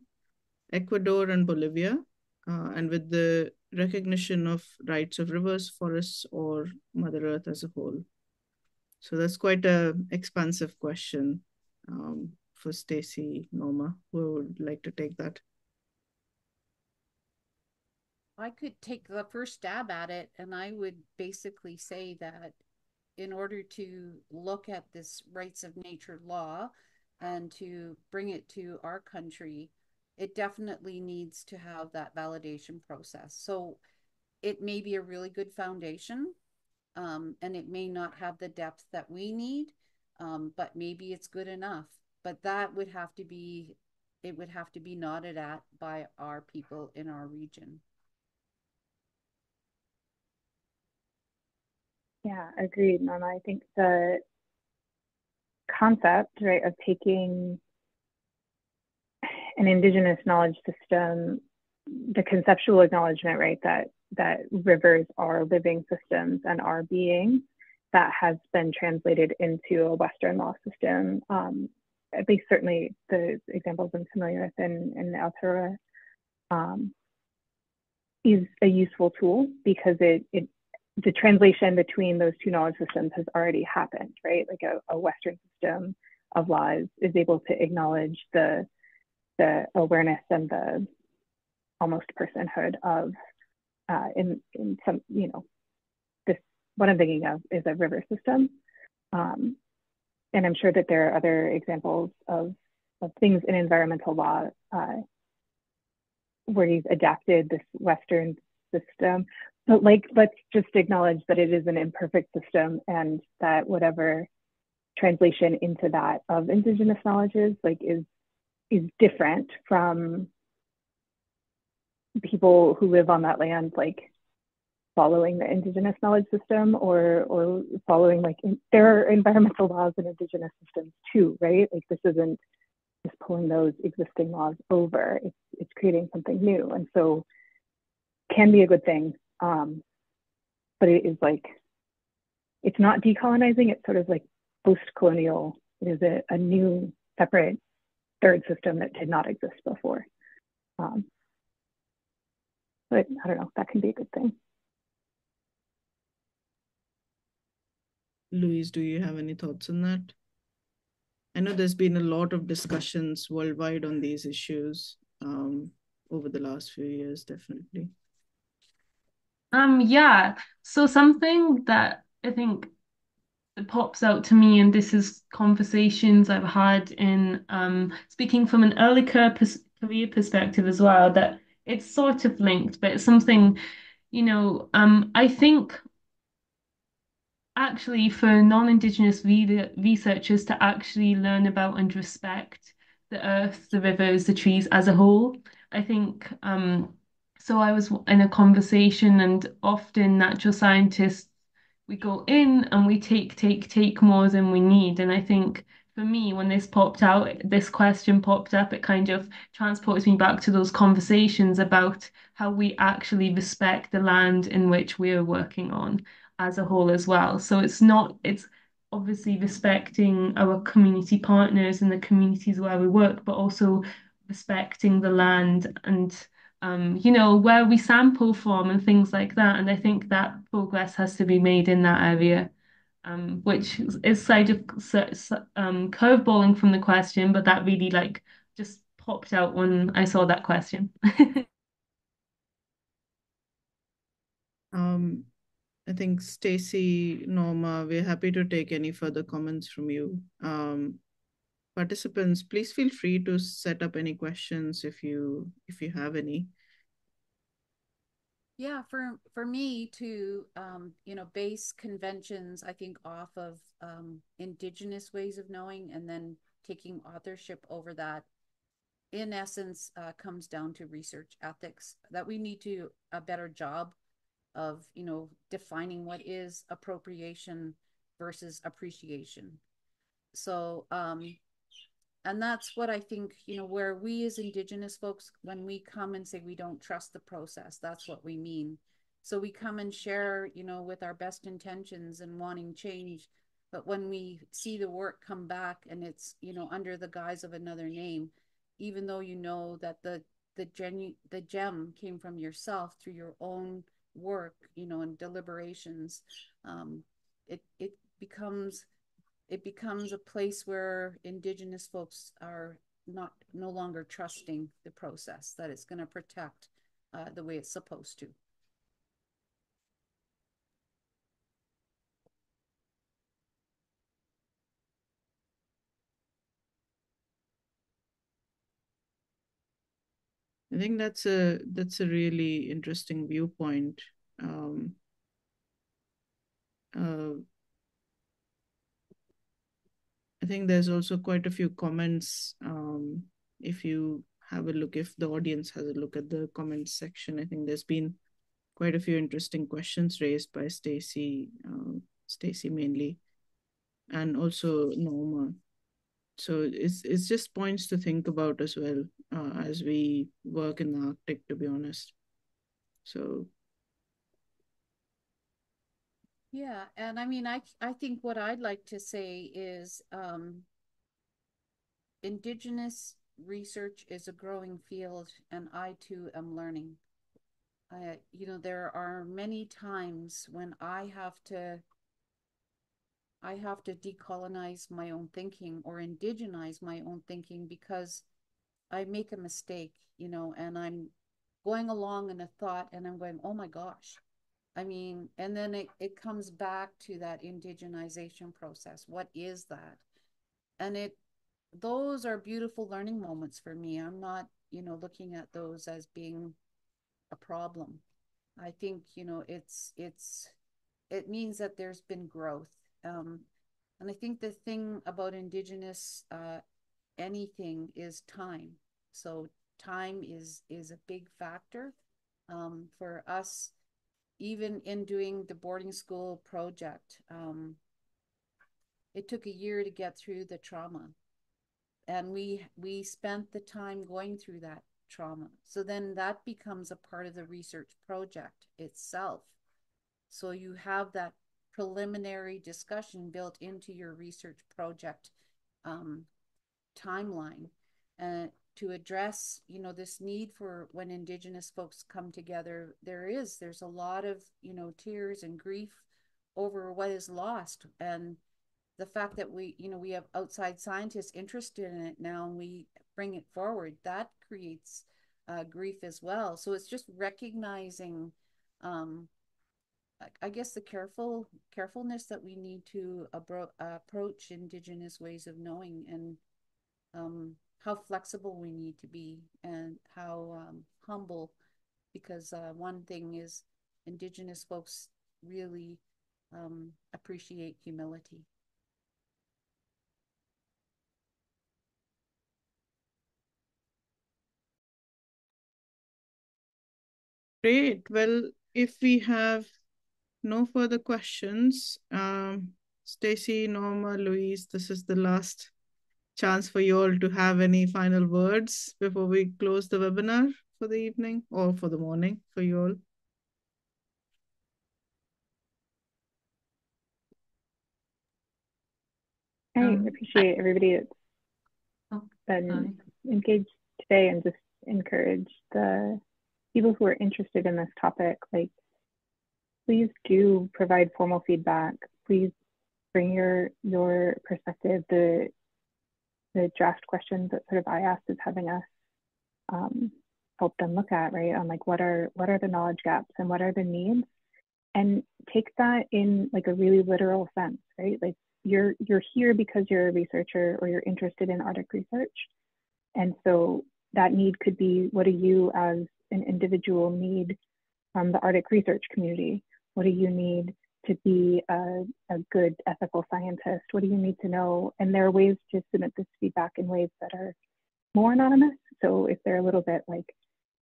Ecuador and Bolivia, and with the recognition of rights of rivers, forests, or Mother Earth as a whole? So that's quite an expansive question for Stacey, Norma. Who would like to take that? I could take the first stab at it, and I would basically say that in order to look at this rights of nature law and to bring it to our country, it definitely needs to have that validation process. So it may be a really good foundation, and it may not have the depth that we need, but maybe it's good enough. But that would have to be, it would have to be nodded at by our people in our region. Yeah, agreed, Norma. I think the concept, right, of taking an Indigenous knowledge system, the conceptual acknowledgement, right, that rivers are living systems and are beings, that has been translated into a Western law system. At least certainly the examples I'm familiar with in Aotearoa, is a useful tool, because the translation between those two knowledge systems has already happened, right? Like a Western system of laws is able to acknowledge the awareness and the almost personhood of in some, this, what I'm thinking of is a river system. And I'm sure that there are other examples of things in environmental law where he's adapted this Western system. But like, let's just acknowledge that it is an imperfect system, and that whatever translation into that of Indigenous knowledges like is different from people who live on that land, like following the Indigenous knowledge system, or following there are environmental laws in Indigenous systems too, right? Like this isn't just pulling those existing laws over, it's creating something new. And so can be a good thing, but it is like, it's not decolonizing, it's sort of like post-colonial. It is a new separate third system that did not exist before. But I don't know, that can be a good thing. Louise, do you have any thoughts on that? I know there's been a lot of discussions worldwide on these issues over the last few years, definitely. Yeah. So something that I think pops out to me, and this is conversations I've had in speaking from an early career perspective as well, that it's sort of linked, but it's something, I think actually for non-Indigenous researchers to actually learn about and respect the earth, the rivers, the trees as a whole. I think so I was in a conversation, and often natural scientists, we go in and we take more than we need. And I think for me, when this question popped up, it kind of transports me back to those conversations about how we actually respect the land in which we're working on as a whole as well. So it's obviously respecting our community partners and the communities where we work, but also respecting the land and where we sample from and things like that. And I think that progress has to be made in that area, which is side of curveballing from the question, but that really just popped out when I saw that question. I think Stacey, Norma, we're happy to take any further comments from you. Participants, please feel free to set up any questions if you have any. Yeah, for me to base conventions, I think, off of Indigenous ways of knowing, and then taking authorship over that, in essence, comes down to research ethics, that we need to a better job of defining what is appropriation versus appreciation. So and that's what I think, where we as Indigenous folks, when we come and say we don't trust the process, that's what we mean. So we come and share, with our best intentions and wanting change, but when we see the work come back and it's, under the guise of another name, even though that the gem came from yourself through your own work, and deliberations, it becomes a place where Indigenous folks are no longer trusting the process, that it's going to protect the way it's supposed to. I think that's a really interesting viewpoint. I think there's also quite a few comments. If you have a look, if the audience has a look at the comments section, I think there's been quite a few interesting questions raised by Stacey mainly, and also Norma. So it's just points to think about as well as we work in the Arctic, to be honest. So yeah, and I mean, I think what I'd like to say is Indigenous research is a growing field, and I too am learning. There are many times when I have to decolonize my own thinking or indigenize my own thinking because I make a mistake, and going along in a thought and I'm going, oh my gosh. I mean, and then it comes back to that indigenization process. What is that? And those are beautiful learning moments for me. I'm not, looking at those as being a problem. I think, it means that there's been growth. And I think the thing about Indigenous anything is time. So time is a big factor for us, even in doing the boarding school project. It took a year to get through the trauma, and we spent the time going through that trauma. So then that becomes a part of the research project itself. So you have that preliminary discussion built into your research project timeline to address, this need for when Indigenous folks come together. There's a lot of, tears and grief over what is lost. And the fact that we have outside scientists interested in it now and we bring it forward, that creates grief as well. So it's just recognizing I guess the carefulness that we need to approach Indigenous ways of knowing, and how flexible we need to be, and how humble, because one thing is Indigenous folks really appreciate humility. Great. Well, if we have no further questions, Stacey, Norma, Louise, this is the last chance for you all to have any final words before we close the webinar for the evening or for the morning for you all. I appreciate everybody that's been engaged today, and just encourage the people who are interested in this topic, like, please do provide formal feedback. Please bring your perspective. The draft questions that sort of IASC is having us help them look at, right, on like what are the knowledge gaps and what are the needs, and take that in like a really literal sense, right? Like you're here because you're a researcher or you're interested in Arctic research, and so that need could be, what do you as an individual need from the Arctic research community? What do you need to be a good ethical scientist? What do you need to know? And there are ways to submit this feedback in ways that are more anonymous. So if they're a little bit like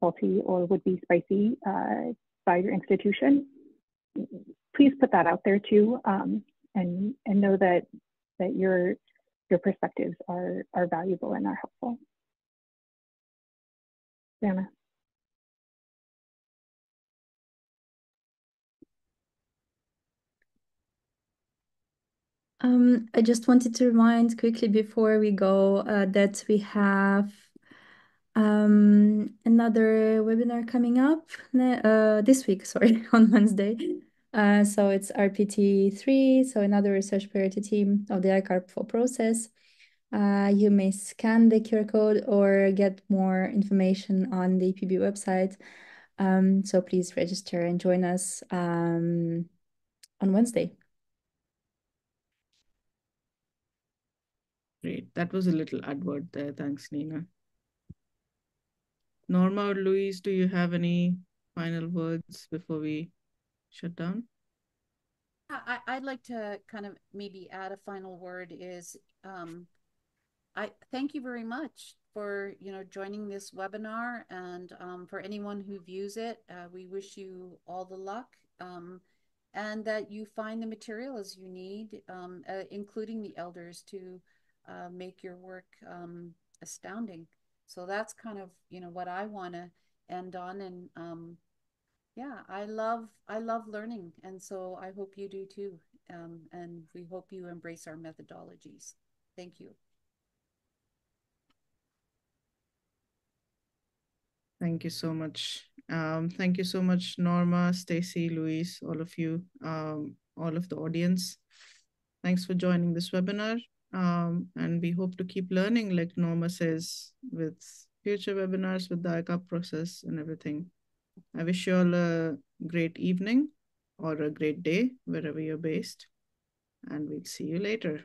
salty or would be spicy by your institution, please put that out there too, and know that your perspectives are valuable and are helpful. Anna. I just wanted to remind quickly before we go that we have another webinar coming up this week, sorry, on Wednesday. So it's RPT3, so another research priority team of the ICARP IV process. You may scan the QR code or get more information on the EPB website. So please register and join us on Wednesday. Great. That was a little advert there. Thanks, Nina. Norma or Louise, do you have any final words before we shut down? I'd like to kind of maybe add a final word is I thank you very much for joining this webinar, and for anyone who views it, we wish you all the luck, and that you find the materials you need, including the elders, to make your work astounding. So that's kind of what I want to end on, and yeah, I love learning, and so I hope you do too, and we hope you embrace our methodologies. Thank you. Thank you so much. Thank you so much, Norma, Stacey, Louise, all of you, all of the audience. Thanks for joining this webinar. And we hope to keep learning, like Norma says, with future webinars with the ICARP process and everything. I wish you all a great evening or a great day, wherever you're based. And we'll see you later.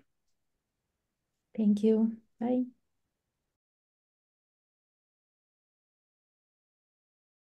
Thank you. Bye.